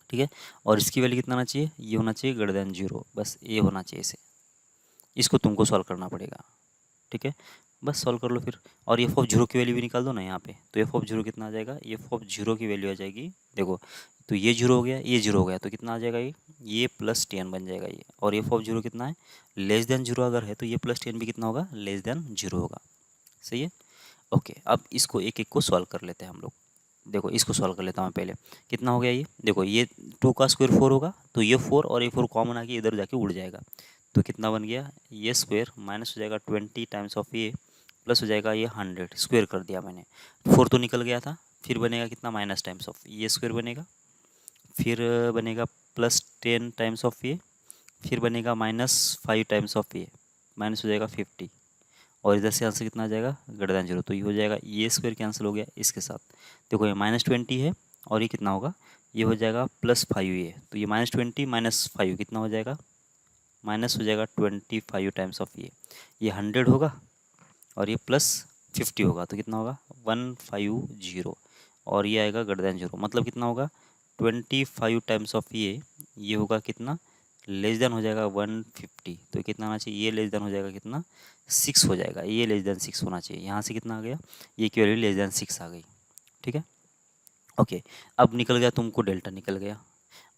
ठीक है। और इसकी वैल्यू कितना होना चाहिए, ये होना चाहिए ग्रेटर देन 0, बस ये होना चाहिए इसे। इसको तुमको सॉल्व करना पड़ेगा, ठीक है। बस सॉल्व कर लो फिर। और एफ ऑफ जीरो की वैल्यू भी निकाल दो ना यहाँ पे। तो एफ ऑफ जीरो कितना आ जाएगा, एफ ऑफ जीरो की वैल्यू आ जाएगी, देखो तो ये जीरो हो गया, ये जीरो हो गया, तो कितना आ जाएगा ये प्लस टेन बन जाएगा ये। और एफ ऑफ जीरो कितना है, लेस देन जीरो अगर है तो ये प्लस टेन भी कितना होगा, लेस देन जीरो होगा। सही है। ओके, अब इसको एक एक को सॉल्व कर लेते हैं हम लोग। देखो इसको सॉल्व कर लेता हूँ पहले। कितना हो गया ये, देखो ये 2 का स्क्वायर 4 होगा, तो ये 4 और ये 4 कॉमन आके इधर जाके उड़ जाएगा। तो कितना बन गया, ये स्क्वायर माइनस हो जाएगा 20 टाइम्स ऑफ ये, प्लस हो जाएगा ये 100, स्क्वायर कर दिया मैंने। 4 तो निकल गया था, फिर बनेगा कितना, माइनस टाइम्स ऑफ ये स्क्वायर बनेगा, फिर बनेगा प्लस 10 टाइम्स ऑफ ये, फिर बनेगा -5 टाइम्स ऑफ ये, माइनस हो जाएगा 50। और इधर से आंसर कितना आ जाएगा, ग्रेटर देन जीरो। तो ये हो जाएगा, ये स्क्वायर कैंसिल हो गया इसके साथ। देखो ये -20 है, और ये कितना होगा, ये हो जाएगा +5 ये। तो ये -20 -5 कितना हो जाएगा, माइनस हो जाएगा 25 टाइम्स ऑफ ये 100 होगा, और ये +50 होगा, तो कितना होगा 150। और ये आएगा ग्रेटर देन जीरो, मतलब कितना होगा 25 टाइम्स ऑफ ये होगा कितना, लेस देन हो जाएगा 150। तो कितना आना चाहिए, ये लेस देन हो जाएगा कितना, 6 हो जाएगा, ये लेस देन 6 होना चाहिए। यहाँ से कितना आ गया, ये की वैल्यू लेस देन 6 आ गई, ठीक है। ओके, अब निकल गया तुमको डेल्टा निकल गया।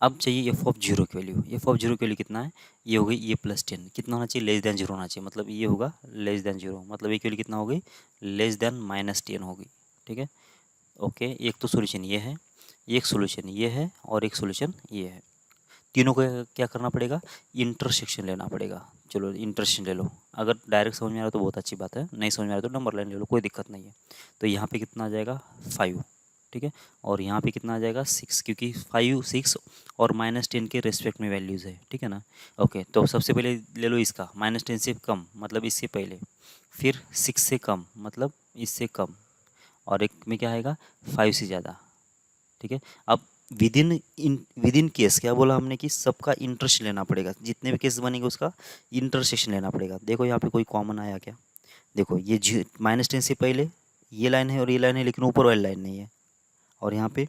अब चाहिए एफ ऑफ जीरो की वैल्यू। एफ ऑफ जीरो की वैल्यू कितना है, ये हो गई ये +10, कितना होना चाहिए, लेस देन जीरो होना चाहिए, मतलब ये होगा लेस देन जीरो, मतलब ये की वैल्यू कितना हो गई, लेस देन -10 होगी, ठीक है। ओके, एक तो सोल्यूशन ये है, एक सोल्यूशन ये है, और एक सोल्यूशन ये है। तीनों को क्या करना पड़ेगा, इंटरसेक्शन लेना पड़ेगा। चलो इंटरसेक्शन ले लो, अगर डायरेक्ट समझ में आ रहा है तो बहुत अच्छी बात है, नहीं समझ में आ रहा तो नंबर लाइन ले लो, कोई दिक्कत नहीं है। तो यहाँ पे कितना आ जाएगा 5, ठीक है। और यहाँ पे कितना आ जाएगा 6, क्योंकि 5 6 और -10 के रेस्पेक्ट में वैल्यूज़ है, ठीक है ना। ओके, तो सबसे पहले ले लो इसका -10 से कम, मतलब इससे पहले, फिर 6 से कम मतलब इससे कम, और एक में क्या आएगा 5 से ज़्यादा, ठीक है। अब विदिन केस क्या बोला हमने कि सबका इंटरेस्ट लेना पड़ेगा, जितने भी केस बनेंगे उसका इंटरसेक्शन लेना पड़ेगा। देखो यहाँ पे कोई कॉमन आया क्या, देखो ये -10 से पहले ये लाइन है और ये लाइन है, लेकिन ऊपर वाली लाइन नहीं है। और यहाँ पे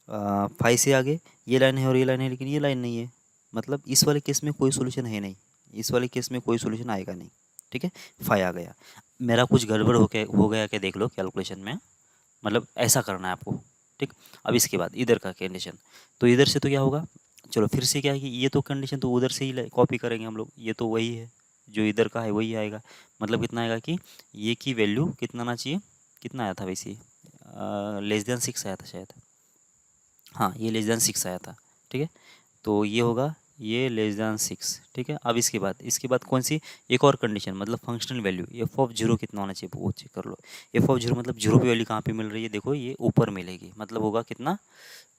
5 से आगे ये लाइन है और ये लाइन है, लेकिन ये लाइन नहीं है। मतलब इस वाले केस में कोई सोल्यूशन है नहीं, इस वाले केस में कोई सोल्यूशन आएगा नहीं, ठीक है। 5 आ गया, मेरा कुछ गड़बड़ हो गया क्या देख लो कैलकुलेशन में, मतलब ऐसा करना है आपको, ठीक। अब इसके बाद इधर का कंडीशन, तो इधर से तो क्या होगा, चलो फिर से क्या है कि ये तो कंडीशन तो उधर से ही कॉपी करेंगे हम लोग, ये तो वही है जो इधर का है वही आएगा। मतलब कितना आएगा कि ये की वैल्यू कितना आना चाहिए, कितना आया था वैसे, लेस देन 6 आया था शायद, हाँ ये लेस देन 6 आया था, ठीक है। तो ये होगा ये लेस देन 6, ठीक है। अब इसके बाद कौन सी एक और कंडीशन, मतलब functional value F of zero कितना होना चाहिए वो चेक कर लो। एफ ऑफ जीरो मतलब जीरो की वैल्यू कहाँ पे मिल रही है, देखो ये ऊपर मिलेगी, मतलब होगा कितना,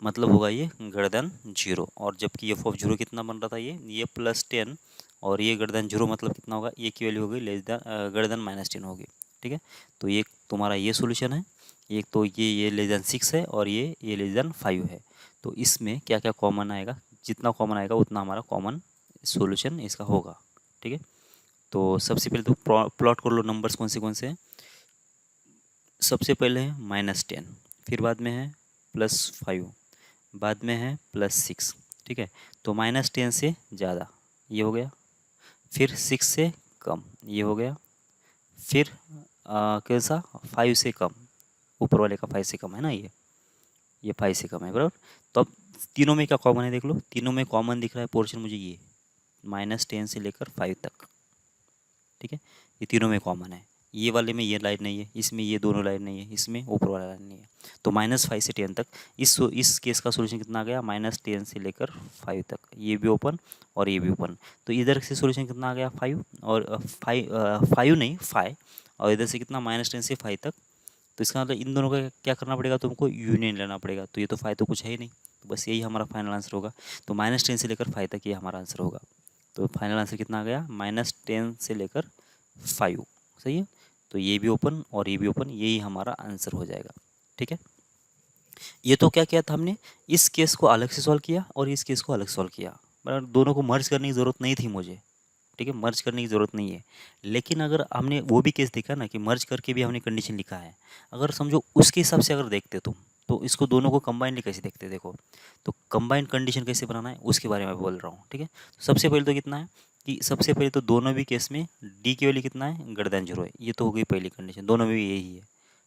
मतलब होगा ये ग्रेटर देन जीरो। और जबकि एफ ऑफ जीरो कितना बन रहा था ये +10, और ये ग्रेटर देन जीरो मतलब कितना होगा, ये की वैल्यू होगी लेस देन ग्रेटर देन -10 होगी, ठीक है। तो ये तुम्हारा ये सोल्यूशन है, एक तो ये लेस देन 6 है, और ये लेस देन 5 है। तो इसमें क्या क्या कॉमन आएगा, जितना कॉमन आएगा उतना हमारा कॉमन सॉल्यूशन इसका होगा, ठीक है। तो सबसे पहले तो प्लॉट कर लो नंबर्स कौन से हैं। सबसे पहले है -10, फिर बाद में है +5, बाद में है +6, ठीक है। तो -10 से ज़्यादा ये हो गया, फिर 6 से कम ये हो गया, फिर कैसा 5 से कम, ऊपर वाले का 5 से कम है ना, ये 5 से कम है बराबर। तो अब तीनों में क्या कॉमन है देख लो, तीनों में कॉमन दिख रहा है पोर्शन मुझे ये -10 से लेकर 5 तक, ठीक है। ये तीनों में कॉमन है, ये वाले में ये लाइन नहीं है, इसमें ये दोनों लाइन नहीं है, इसमें ऊपर वाला लाइन नहीं है। तो -5 से 10 तक, इस केस का सोल्यूशन कितना आ गया, -10 से लेकर 5 तक, ये भी ओपन और ये भी ओपन। तो इधर से सोल्यूशन कितना आ गया 5, और 5 नहीं 5, और इधर से कितना -10 से 5 तक। तो इसका मतलब इन दोनों का क्या करना पड़ेगा तुमको, यूनियन लेना पड़ेगा। तो ये तो 5 तो कुछ है ही नहीं, तो बस यही हमारा फाइनल आंसर होगा। तो -10 से लेकर 5 तक ये हमारा आंसर होगा। तो फाइनल आंसर कितना आ गया, -10 से लेकर 5, सही है। तो ये भी ओपन और ये भी ओपन, यही हमारा आंसर हो जाएगा, ठीक है। ये तो क्या किया था हमने, इस केस को अलग से सॉल्व किया और इस केस को अलग सॉल्व किया, मतलब दोनों को मर्ज करने की ज़रूरत नहीं थी मुझे, ठीक है, मर्ज करने की ज़रूरत नहीं है। लेकिन अगर हमने वो भी केस देखा ना कि मर्ज करके भी हमने कंडीशन लिखा है, अगर समझो उसके हिसाब से अगर देखते तुम, तो इसको दोनों को कंबाइनली कैसे देखते हैं देखो। तो कंबाइंड कंडीशन कैसे बनाना है उसके बारे में बोल रहा हूँ, ठीक है। तो सबसे पहले तो कितना है कि सबसे पहले तो दोनों भी केस में डी की वैल्यू कितना है, ग्रेटर देन 0 है। ये तो हो गई पहली कंडीशन, दोनों में भी यही है,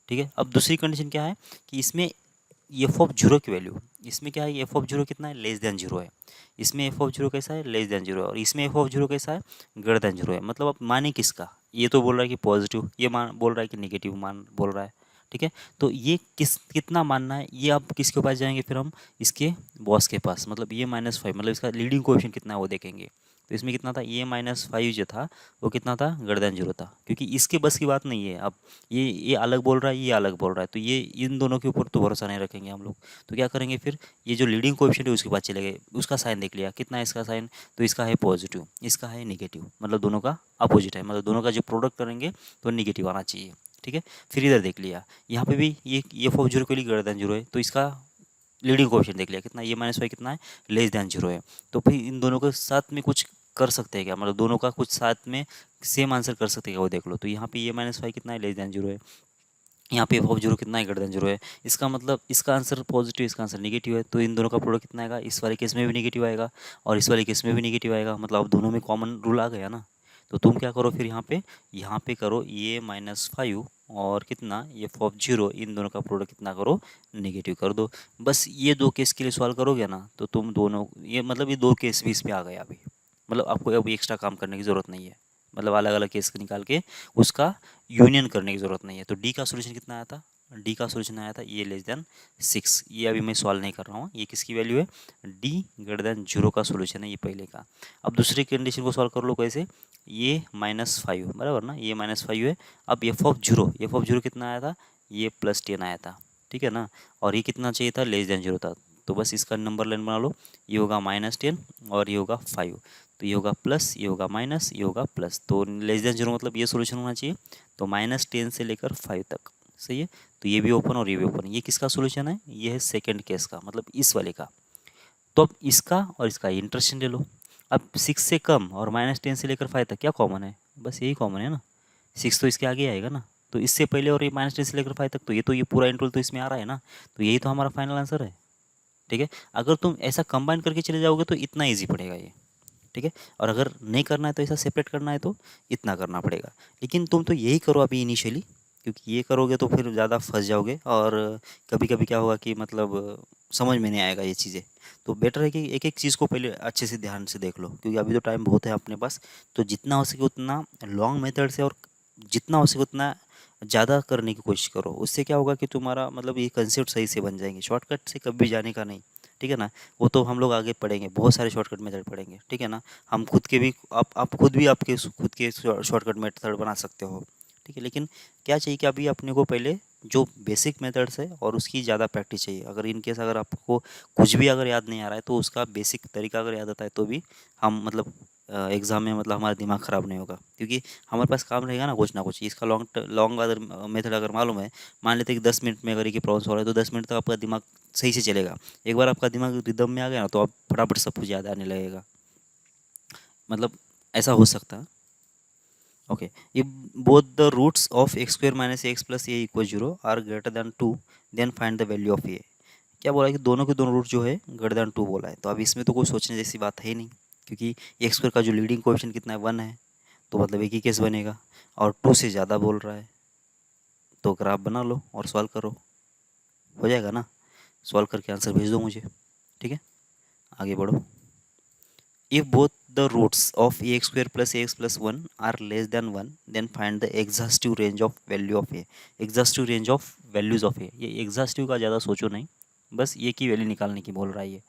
ठीक है। अब दूसरी कंडीशन क्या है कि इसमें एफ ऑफ जीरो की वैल्यू, इसमें क्या है एफ ऑफ जीरो कितना है, लेस देन जीरो है। इसमें एफ ऑफ जीरो कैसा है, लेस देन जीरो है, और इसमें एफ ऑफ जीरो कैसा है, ग्रेटर देन जीरो है। मतलब अब माने किसका, ये तो बोल रहा है कि पॉजिटिव, ये मान बोल रहा है कि नेगेटिव मान बोल रहा है, ठीक है। तो ये कितना मानना है, ये आप किसके पास जाएंगे, फिर हम इसके बॉस के पास, मतलब ये -5, मतलब इसका लीडिंग कोएफिशिएंट कितना है वो देखेंगे। तो इसमें कितना था, ये -5 जो था वो कितना था, ग्रेटर देन जीरो था, क्योंकि इसके बस की बात नहीं है। अब ये अलग बोल रहा है, ये अलग बोल रहा है, तो ये इन दोनों के ऊपर तो भरोसा नहीं रखेंगे हम लोग। तो क्या करेंगे फिर, ये जो लीडिंग कोएफिशिएंट है उसके पास चले गए, उसका साइन देख लिया, कितना है इसका साइन, तो इसका है पॉजिटिव, इसका है नेगेटिव, मतलब दोनों का अपोजिट है, मतलब दोनों का जो प्रोडक्ट करेंगे तो नेगेटिव आना चाहिए, ठीक है। फिर इधर देख लिया, यहाँ पे भी ये एफ ऑफ जीरो के लिए ग्रेटर देन जीरो है, तो इसका लीडिंग कोएफिशिएंट देख लिया, कितना ये -5 कितना है, लेस देन जीरो है। तो फिर इन दोनों के साथ में कुछ कर सकते हैं क्या, मतलब दोनों का कुछ साथ में सेम आंसर कर सकते हैं क्या वो देख लो। तो यहाँ पे ये -5 कितना है, लेस देन जीरो है। यहाँ पे एफ ऑफ जीरो कितना है, ग्रेटर देन जीरो है। इसका मतलब इसका आंसर पॉजिटिव, इसका आंसर नेगेटिव है, तो इन दोनों का प्रोडक्ट कितना आएगा, इस वाले केस में भी नेगेटिव आएगा और इस वाले केस में भी नेगेटिव आएगा, मतलब अब दोनों में कॉमन रूल आ गया ना। तो तुम क्या करो फिर यहाँ पे करो ये -5 और कितना एफ ऑफ जीरो, इन दोनों का प्रोडक्ट कितना करो, नेगेटिव कर दो। बस ये दो केस के लिए सॉल्व करोगे ना, तो तुम दोनों ये मतलब ये दो केस भी इस पे आ गया अभी, मतलब आपको अभी एक्स्ट्रा काम करने की ज़रूरत नहीं है, मतलब अलग अलग केस निकाल के उसका यूनियन करने की ज़रूरत नहीं है। तो डी का सोल्यूशन कितना आया था, डी का सोल्यूशन आया था ये लेस देन 6। ये अभी मैं सॉल्व नहीं कर रहा हूँ, ये किसकी वैल्यू है, डी ग्रेटर देन जीरो का सोल्यूशन है ये पहले का। अब दूसरी कंडीशन को सॉल्व कर लो कैसे, ये -5 बराबर ना, ये -5 है। अब एफ ऑफ जीरो कितना आया था, ये +10 आया था, ठीक है ना। और ये कितना चाहिए था, लेस देन जीरो था। तो बस इसका नंबर लाइन बना लो, ये होगा -10 और ये होगा 5, तो ये होगा प्लस, ये होगा माइनस, ये होगा प्लस, तो लेस देन जीरो मतलब ये सोल्यूशन होना चाहिए। तो -10 से लेकर 5 तक, सही है। तो ये भी ओपन और ये भी ओपन, ये किसका सोल्यूशन है, ये है सेकंड केस का, मतलब इस वाले का। तो अब इसका और इसका इंटरेक्शन ले लो। अब 6 से कम और -10 से लेकर 5 तक क्या कॉमन है, बस यही कॉमन है ना, 6 तो इसके आगे आएगा ना। तो इससे पहले और ये -10 से लेकर 5 तक, तो ये पूरा इंटरवल तो इसमें आ रहा है ना, तो यही तो हमारा फाइनल आंसर है, ठीक है। अगर तुम ऐसा कंबाइन करके चले जाओगे तो इतना ईजी पड़ेगा ये, ठीक है। और अगर नहीं करना है तो ऐसा सेपरेट करना है तो इतना करना पड़ेगा। लेकिन तुम तो यही करो अभी इनिशियली, क्योंकि ये करोगे तो फिर ज़्यादा फंस जाओगे और कभी कभी क्या होगा कि मतलब समझ में नहीं आएगा ये चीज़ें। तो बेटर है कि एक एक चीज़ को पहले अच्छे से ध्यान से देख लो, क्योंकि अभी तो टाइम बहुत है अपने पास। तो जितना हो सके उतना लॉन्ग मेथड से और जितना हो सके उतना ज़्यादा करने की कोशिश करो। उससे क्या होगा कि तुम्हारा मतलब ये कंसेप्ट सही से बन जाएंगे, शॉर्टकट से कभी जाने का नहीं, ठीक है ना। वो तो हम लोग आगे पढ़ेंगे, बहुत सारे शॉर्टकट मेथड पढ़ेंगे, ठीक है ना। हम खुद के भी आप खुद भी आपके खुद के शॉर्टकट मेथड बना सकते हो, ठीक है। लेकिन क्या चाहिए कि अभी अपने को पहले जो बेसिक मेथड्स है और उसकी ज़्यादा प्रैक्टिस चाहिए। अगर इन केस अगर आपको कुछ भी अगर याद नहीं आ रहा है तो उसका बेसिक तरीका अगर याद आता है तो भी हम मतलब एग्ज़ाम में मतलब हमारा दिमाग ख़राब नहीं होगा, क्योंकि हमारे पास काम रहेगा ना कुछ। इसका लॉन्ग अगर मेथड अगर मालूम है, मान लेते हैं कि 10 मिनट में अगर ये प्रॉब्लम सॉल्व है तो 10 मिनट तक आपका दिमाग सही से चलेगा। एक बार आपका दिमाग रिदम में आ गया ना तो आप फटाफट सब कुछ याद आने लगेगा, मतलब ऐसा हो सकता है। Okay, if both the roots of x square minus x plus a equal zero are greater than 2 then find the value of a. क्या बोला है कि दोनों के दोनों रूट जो है ग्रेटर देन 2 बोला है, तो अब इसमें तो कोई सोचने जैसी बात है ही नहीं, क्योंकि एक्स स्क्वायर का जो लीडिंग कोएफिशिएंट कितना है 1 है, तो मतलब एक ही केस बनेगा। और 2 से ज़्यादा बोल रहा है, तो ग्राफ बना लो और सॉल्व करो, हो जाएगा ना। सॉल्व करके आंसर भेज दो मुझे, ठीक है। आगे बढ़ो। If both the roots of ax square plus ax plus 1 are less than 1, then find the exhaustive range of value of a. Exhaustive range of values of a. ये exhaustive का ज़्यादा सोचो नहीं, बस ये की वैल्यू निकालने की बोल रहा है ये।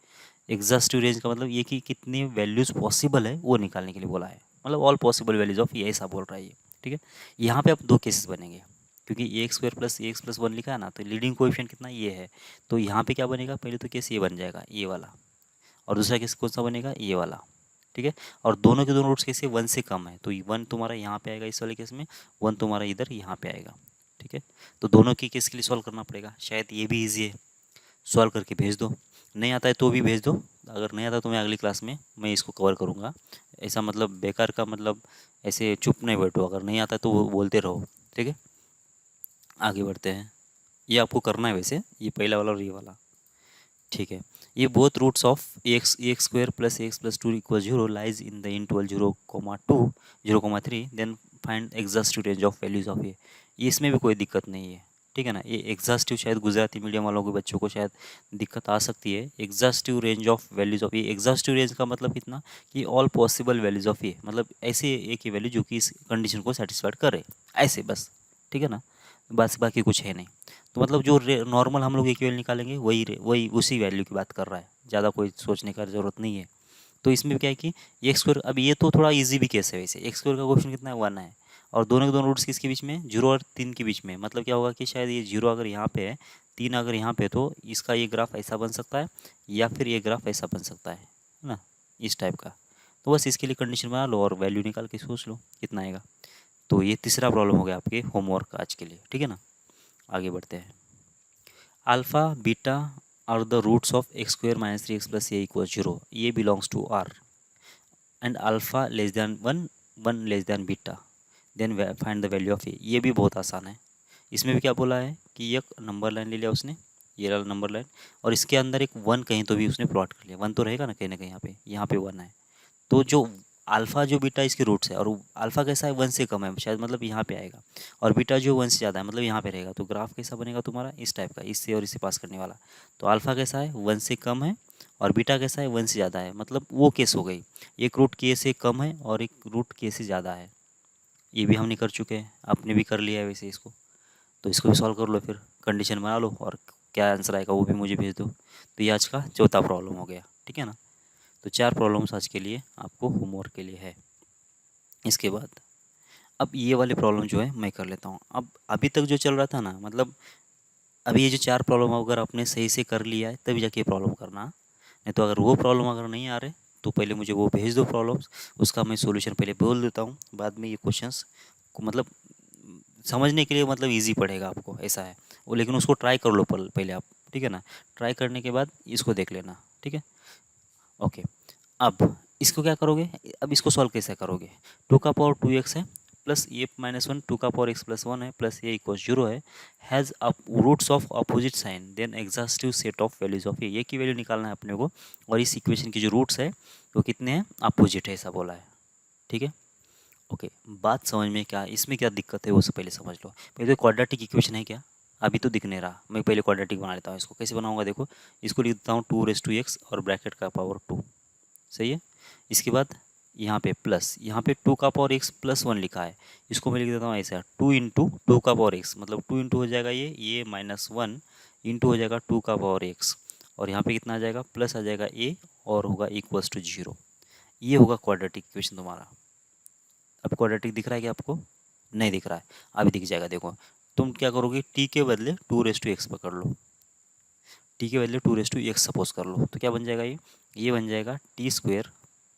एग्जॉस्टिव रेंज का मतलब ये कि कितनी वैल्यूज़ पॉसिबल है वो निकालने के लिए बोला है, मतलब ऑल पॉसिबल वैल्यूज़ ऑफ ये ऐसा बोल रहा है ये, ठीक है। यहाँ पे अब दो केसेस बनेंगे, क्योंकि ए एक्स स्क्वायर प्लस ए एक्स प्लस 1 लिखा है ना, तो लीडिंग कोएफिशिएंट कितना ये है। तो यहाँ पे क्या बनेगा, पहले तो केस ये बन जाएगा ये वाला, और दूसरा केस कौन सा बनेगा, ये वाला, ठीक है। और दोनों के दोनों रूट्स कैसे 1 से कम है, तो 1 तुम्हारा यहाँ पे आएगा इस वाले केस में, 1 तुम्हारा इधर यहाँ पे आएगा, ठीक है। तो दोनों के केस के लिए सॉल्व करना पड़ेगा। शायद ये भी ईजी है, सॉल्व करके भेज दो, नहीं आता है तो भी भेज दो। अगर नहीं आता तो मैं अगली क्लास में मैं इसको कवर करूँगा। ऐसा मतलब बेकार का मतलब ऐसे चुप नहीं बैठो, अगर नहीं आता तो वो बोलते रहो, ठीक है। आगे बढ़ते हैं। ये आपको करना है वैसे, ये पहला वाला और ये वाला, ठीक है। ये both roots of x square plus X plus two equal zero lies in the interval 0,2 0,3 then find exhaustive range of values of ये इसमें भी कोई दिक्कत नहीं है, ठीक है ना। ये एग्जॉस्टिव शायद गुजराती मीडियम वालों के बच्चों को शायद दिक्कत आ सकती है। Exhaustive range of values of ये, एग्जॉस्टिव रेंज का मतलब कितना कि ऑल पॉसिबल वैल्यूज ऑफ ये, मतलब ऐसे एक ही वैल्यू जो कि इस कंडीशन को सेटिस्फाइड करे, ऐसे बस, ठीक है ना। बस बाकी कुछ है नहीं। तो मतलब जो नॉर्मल हम लोग इक्वल निकालेंगे वही उसी वैल्यू की बात कर रहा है, ज़्यादा कोई सोचने का ज़रूरत नहीं है। तो इसमें क्या है कि एक्स स्क्वायर, अब ये तो थोड़ा इजी भी केस है वैसे, एक्स स्क्वायर का क्वेश्चन कितना है 1 है, और दोनों के दोनों रूट्स किसके बीच में, 0 और 3 के बीच में। मतलब क्या होगा कि शायद ये 0 अगर यहाँ पे है, 3 अगर यहाँ पे, तो इसका ये ग्राफ ऐसा बन सकता है, या फिर ये ग्राफ ऐसा बन सकता है ना, इस टाइप का। तो बस इसके लिए कंडीशन बना लो और वैल्यू निकाल के सोच लो कितना आएगा। तो ये तीसरा प्रॉब्लम हो गया आपके होमवर्क आज के लिए, ठीक है ना। आगे बढ़ते हैं। Alpha beta are the roots of x square minus 3x plus a equal 0, ये belongs to R and alpha less than 1 1 less than beta, then find the value of a. ये भी बहुत आसान है। इसमें भी क्या बोला है कि एक नंबर लाइन ले लिया उसने, ये वाला नंबर लाइन, और इसके अंदर एक 1 कहीं तो भी उसने प्लॉट कर लिया, 1 तो रहेगा ना कहीं ना कहीं, यहाँ पे 1 है। तो जो अल्फ़ा जो बीटा इसके रूट्स है, और अल्फ़ा कैसा है 1 से कम है शायद, मतलब यहाँ पे आएगा, और बीटा जो 1 से ज़्यादा है मतलब यहाँ पे रहेगा। तो ग्राफ कैसा बनेगा तुम्हारा, इस टाइप का, इससे और इससे पास करने वाला। तो अल्फ़ा कैसा है 1 से कम है, और बीटा कैसा है 1 से ज़्यादा है, मतलब वो केस हो गई। एक रूट के से कम है और एक रूट के से ज़्यादा है। ये भी हमने कर चुके हैं, आपने भी कर लिया है वैसे इसको। तो इसको भी सॉल्व कर लो, फिर कंडीशन बना लो, और क्या आंसर आएगा वो भी मुझे भेज दो। तो ये आज का चौथा प्रॉब्लम हो गया, ठीक है ना। तो 4 प्रॉब्लम्स आज के लिए आपको होमवर्क के लिए है। इसके बाद अब ये वाले प्रॉब्लम जो है मैं कर लेता हूँ। अब अभी तक जो चल रहा था ना, मतलब अभी ये जो 4 प्रॉब्लम अगर आपने सही से कर लिया है तभी जाके ये प्रॉब्लम करना, नहीं तो अगर वो प्रॉब्लम अगर नहीं आ रहे तो पहले मुझे वो भेज दो प्रॉब्लम्स, उसका मैं सॉल्यूशन पहले बोल देता हूँ, बाद में ये क्वेश्चंस को मतलब समझने के लिए मतलब इजी पड़ेगा आपको, ऐसा है वो। लेकिन उसको ट्राई कर लो पहले आप, ठीक है ना। ट्राई करने के बाद इसको देख लेना, ठीक है, ओके। अब इसको क्या करोगे, अब इसको सॉल्व कैसे करोगे, 2 का पावर 2x है, प्लस ये -1 2 का पावर x+1 है, प्लस ये इक्वल 0 है, has roots of opposite sign then exhaustive set of values of ये की वैल्यू निकालना है अपने को। और इस इक्वेशन की जो रूट्स है वो कितने हैं, अपोजिट है, ऐसा बोला है, ठीक है, ओके। बात समझ में क्या, इसमें क्या दिक्कत है वो सब पहले समझ लो। पहले तो क्वाड्रेटिक इक्वेशन है क्या, अभी तो दिख नहीं रहा, मैं पहले क्वाड्रेटिक बना लेता हूँ। इसको कैसे बनाऊंगा देखो, इसको लिख देता हूँ 2x और ब्रैकेट का पावर 2, सही है। इसके बाद यहाँ पे प्लस, यहाँ पे 2 का पावर x+1 लिखा है, इसको मैं लिख देता हूँ ऐसा 2 × 2 का पावर x, मतलब 2 इंटू हो जाएगा ये -1 इंटू हो जाएगा 2 का पावर x, और यहाँ पे कितना आ जाएगा, प्लस आ जाएगा a, और होगा इक्वल्स टू 0। ये होगा क्वाड्रेटिक इक्वेशन तुम्हारा। अब क्वाड्रेटिक दिख रहा है क्या आपको, नहीं दिख रहा है, अभी दिख जाएगा। देखो तुम क्या करोगे, t के बदले 2x पकड़ लो, t के बदले 2x सपोज कर लो, तो क्या बन जाएगा, ये बन जाएगा t²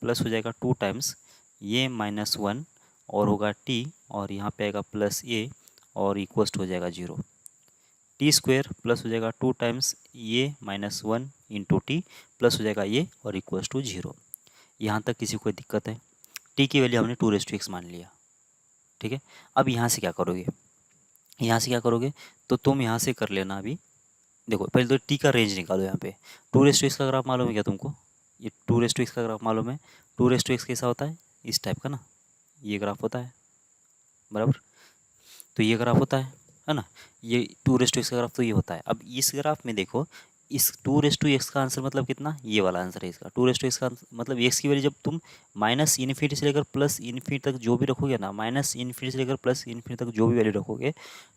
प्लस हो जाएगा 2 टाइम्स ये -1, और होगा t, और यहाँ पे आएगा प्लस a, और इक्वस्ट हो जाएगा 0। t² प्लस हो जाएगा 2 टाइम्स ये -1 इंटू टी, प्लस हो जाएगा ये, और इक्वल्स टू 0। यहाँ तक किसी को कोई दिक्कत है, t की वैल्यू हमने 2x मान लिया, ठीक है। अब यहाँ से क्या करोगे, यहाँ से क्या करोगे, तो तुम यहाँ से कर लेना। अभी देखो पहले तो टी का रेंज निकालो। यहाँ पे 2x का ग्राफ मालूम है क्या तुमको, ये 2x का ग्राफ मालूम है। 2x कैसा होता है, इस टाइप का ना, ये ग्राफ होता है, बराबर। तो ये ग्राफ होता है ना, ये 2x का ग्राफ तो ये होता है। अब इस ग्राफ में देखो, इस 2x का आंसर मतलब कितना, ये वाला आंसर है इसका। 2x का मतलब x की वैल्यू जब तुम -∞ से लेकर +∞ तक जो भी रखोगे ना, -∞ से लेकर +∞ तक जो भी वैल्यू रखोगे,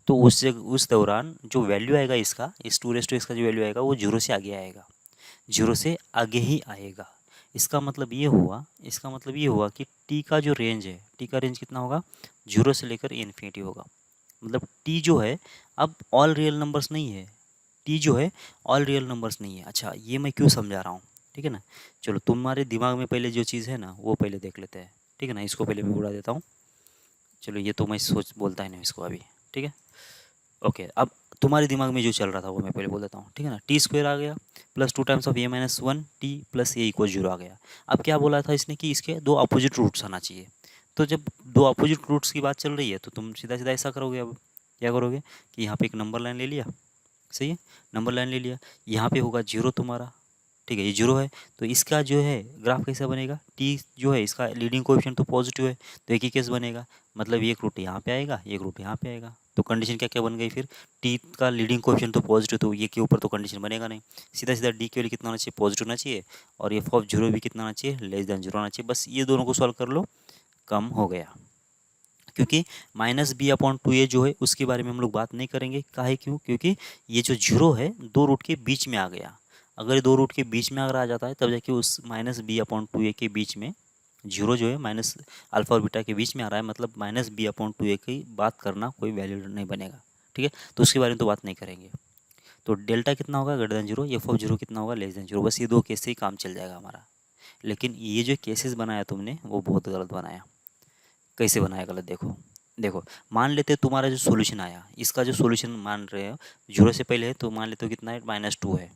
तो उस दौरान जो वैल्यू आएगा इसका, इस 2x का जो वैल्यू आएगा वो 0 से आगे आएगा, 0 से आगे ही आएगा। इसका मतलब ये हुआ, इसका मतलब ये हुआ कि t का जो रेंज है, t का रेंज कितना होगा, 0 से लेकर इन्फिनिटी होगा। मतलब t जो है अब ऑल रियल नंबर्स नहीं है, t जो है ऑल रियल नंबर्स नहीं है। अच्छा ये मैं क्यों समझा रहा हूँ, ठीक है ना। चलो तुम्हारे दिमाग में पहले जो चीज़ है ना वो पहले देख लेते हैं, ठीक है ना। इसको पहले मैं उड़ा देता हूँ, चलो ये तो मैं सोच बोलता ही नहीं इसको अभी, ठीक है, ओके। अब तुम्हारे दिमाग में जो चल रहा था वो मैं पहले बोल देता हूँ, ठीक है ना। t² आ गया प्लस 2 टाइम्स ऑफ ये -1 t प्लस ए इक्वल 0 आ गया। अब क्या बोला था इसने कि इसके 2 अपोजिट रूट्स आना चाहिए। तो जब 2 अपोजिट रूट्स की बात चल रही है तो तुम सीधा सीधा ऐसा करोगे, अब क्या करोगे कि यहाँ पे एक नंबर लाइन ले लिया, सही है, नंबर लाइन ले लिया। यहाँ पे होगा जीरो तुम्हारा, ठीक है, ये जीरो है। तो इसका जो है ग्राफ कैसा बनेगा, टी जो है इसका लीडिंग कोएफिशिएंट तो पॉजिटिव है, तो एक ही केस बनेगा, मतलब एक रूट यहाँ पे आएगा, एक रूट यहाँ पे आएगा। तो कंडीशन क्या क्या बन गई फिर, टी का लीडिंग कोएफिशिएंट तो पॉजिटिव, तो ये के ऊपर तो कंडीशन बनेगा नहीं। सीधा सीधा डी की वैल्यू कितना होना चाहिए, पॉजिटिव होना चाहिए, और एफ ऑफ जीरो भी कितना होना चाहिए, लेस देन जीरो होना चाहिए। बस ये दोनों को सॉल्व कर लो, कम हो गया। क्योंकि माइनस बी अपॉन टू ए जो है उसके बारे में हम लोग बात नहीं करेंगे, काहे क्यों, क्योंकि ये जो जीरो है दो रूट के बीच में आ गया। अगर ये दो रूट के बीच में अगर आ जाता है तब जाके उस माइनस बी अपॉन टू ए के बीच में जीरो जो है माइनस अल्फा और बीटा के बीच में आ रहा है, मतलब माइनस बी अपॉन टू ए की बात करना कोई वैल्यू नहीं बनेगा, ठीक है। तो उसके बारे में तो बात नहीं करेंगे। तो डेल्टा कितना होगा greater than zero, F of zero कितना होगा लेस देन जीरो, बस ये दो केस से ही काम चल जाएगा हमारा। लेकिन ये जो केसेस बनाया तुमने वो बहुत गलत बनाया। कैसे बनाया गलत, देखो देखो, मान लेते तुम्हारा जो सॉल्यूशन आया, इसका जो सॉल्यूशन मान रहे हो जीरो से पहले है, तो मान लेते हो कितना है, माइनस टू है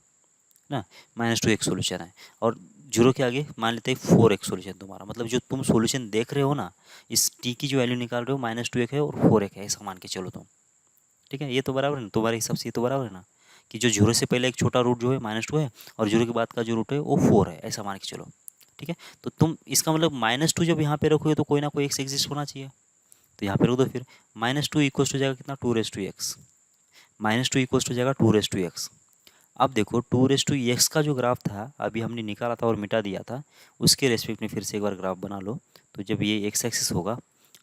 ना, माइनस टू एक सोल्यूशन है। और जीरो के आगे मान लेते हैं फोर एक सोल्यूशन तुम्हारा, मतलब जो तुम सोल्यूशन देख रहे हो ना, इस टी की जो वैल्यू निकाल रहे हो माइनस टू एक है और फोर एक है, ऐसा मान के चलो तुम, ठीक है। ये तो बराबर है ना, तुम्हारे हिसाब से ये तो बराबर है ना, कि जो जीरो से पहले एक छोटा रूट जो है माइनस टू है, और जीरो के बाद का जो रूट है वो फोर है, ऐसा मान के चलो, ठीक है। तो तुम इसका मतलब माइनस टू जब यहाँ पे रखोगे तो कोई ना कोई एक्स एग्जिस्ट होना चाहिए, तो यहाँ पे रख दो फिर। माइनस टू इक्वल्स टू जाएगा कितना, two raise to X, minus two equals to जाएगा टू रेस टू एक्स। अब देखो टू रेस टू एक्स का जो ग्राफ था अभी हमने निकाला था और मिटा दिया था, उसके रेस्पेक्ट में फिर से एक बार ग्राफ बना लो। तो जब ये एक्स एक्सिस होगा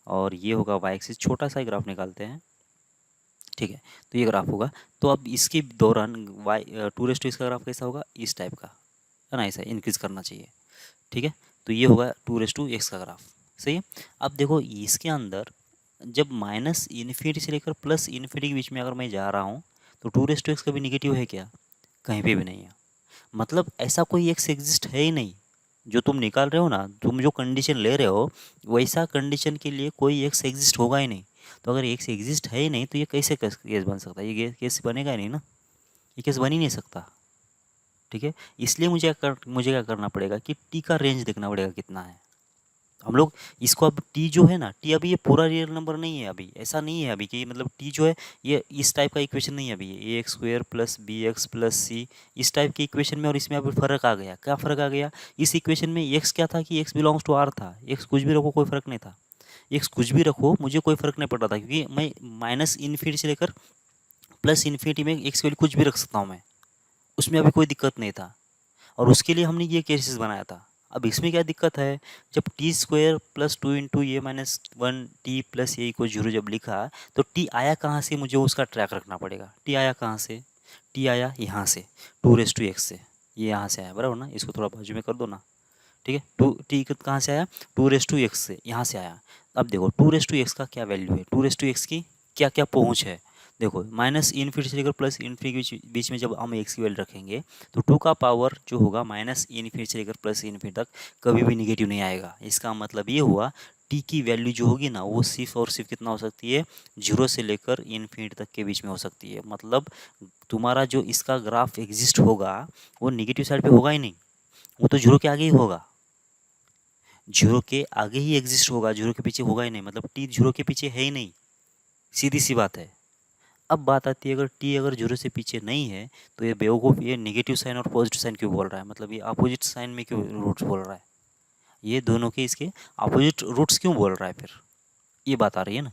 और ये होगा वाई एक्सिस, छोटा सा ही ग्राफ निकालते हैं, ठीक है। तो ये ग्राफ होगा, तो अब इसके दौरान Y two raise to X का ग्राफ कैसा होगा, इस टाइप का है ना, ऐसा इंक्रीज करना चाहिए, ठीक है। तो ये होगा टू रेस टू एक्स का ग्राफ, सही है। अब देखो इसके अंदर जब माइनस इन्फिनिटी से लेकर प्लस इन्फिनिटी के बीच में अगर मैं जा रहा हूँ, तो टू रेस टू एक्स कभी निगेटिव है क्या, कहीं पे भी नहीं है। मतलब ऐसा कोई एक्स एग्जिस्ट है ही नहीं, जो तुम निकाल रहे हो ना, तुम जो कंडीशन ले रहे हो वैसा कंडीशन के लिए कोई एक्स एग्जिस्ट होगा ही नहीं। तो अगर एक्स एग्जिस्ट है ही नहीं तो ये कैसे केस बन सकता है, ये केस बनेगा ही नहीं ना, ये केस बन ही नहीं सकता, ठीक है। इसलिए मुझे क्या करना पड़ेगा कि टी का रेंज देखना पड़ेगा कितना है। हम लोग इसको अब टी जो है ना, टी अभी ये पूरा रियल नंबर नहीं है, अभी ऐसा नहीं है अभी कि मतलब टी जो है ये इस टाइप का इक्वेशन नहीं है अभी, ये a x square plus b x plus c इस टाइप की इक्वेशन में, और इसमें अभी फ़र्क आ गया। क्या फ़र्क आ गया, इस इक्वेशन में एक्स क्या था कि एक्स बिलोंग्स टू आर था, एक्स कुछ भी रखो कोई फ़र्क नहीं था, एक्स कुछ भी रखो मुझे कोई फ़र्क नहीं पड़ रहा था, क्योंकि मैं माइनस इन्फिनिटी से लेकर प्लस इन्फिनिटी में एक्स वैल्यू कुछ भी रख सकता हूँ मैं, उसमें अभी कोई दिक्कत नहीं था। और उसके लिए हमने ये केसेस बनाया था। अब इसमें क्या दिक्कत है, जब t square plus two into a minus one t plus a equal zero जब लिखा, तो टी आया कहाँ से, मुझे उसका ट्रैक रखना पड़ेगा। टी आया कहाँ से, टी आया यहाँ से, टू रेस टू एक्स से, ये यहाँ से आया, बराबर ना, इसको थोड़ा बाजू में कर दो ना, ठीक है। टू टी कहाँ से आया, टू रेस टू एक्स से, यहाँ से आया। अब देखो टू रेस टू एक्स का क्या वैल्यू है, टू रेस टू एक्स की क्या क्या पहुँच है। देखो माइनस इन्फिनिटी से लेकर प्लस इन्फिनिटी के बीच में जब हम एक्स की वैल्यू रखेंगे, तो टू का पावर जो होगा माइनस इन्फिनिटी से लेकर प्लस इन्फिनिटी तक कभी भी निगेटिव नहीं आएगा। इसका मतलब ये हुआ टी की वैल्यू जो होगी ना वो सिर्फ और सिर्फ कितना हो सकती है, जीरो से लेकर इन्फिनिटी तक के बीच में हो सकती है। मतलब तुम्हारा जो इसका ग्राफ एग्जिस्ट होगा वो निगेटिव साइड पे होगा ही नहीं, वो तो जीरो के आगे ही होगा, जीरो के आगे ही एग्जिस्ट होगा, जीरो के पीछे होगा ही नहीं, मतलब टी जीरो के पीछे है ही नहीं, सीधी सी बात है। अब बात आती है अगर टी अगर जीरो से पीछे नहीं है तो ये बेवकूफ़ ये नेगेटिव साइन और पॉजिटिव साइन क्यों बोल रहा है, मतलब ये अपोजिट साइन में क्यों रूट्स बोल रहा है, ये दोनों के इसके अपोजिट रूट्स क्यों बोल रहा है फिर, ये बात आ रही है ना।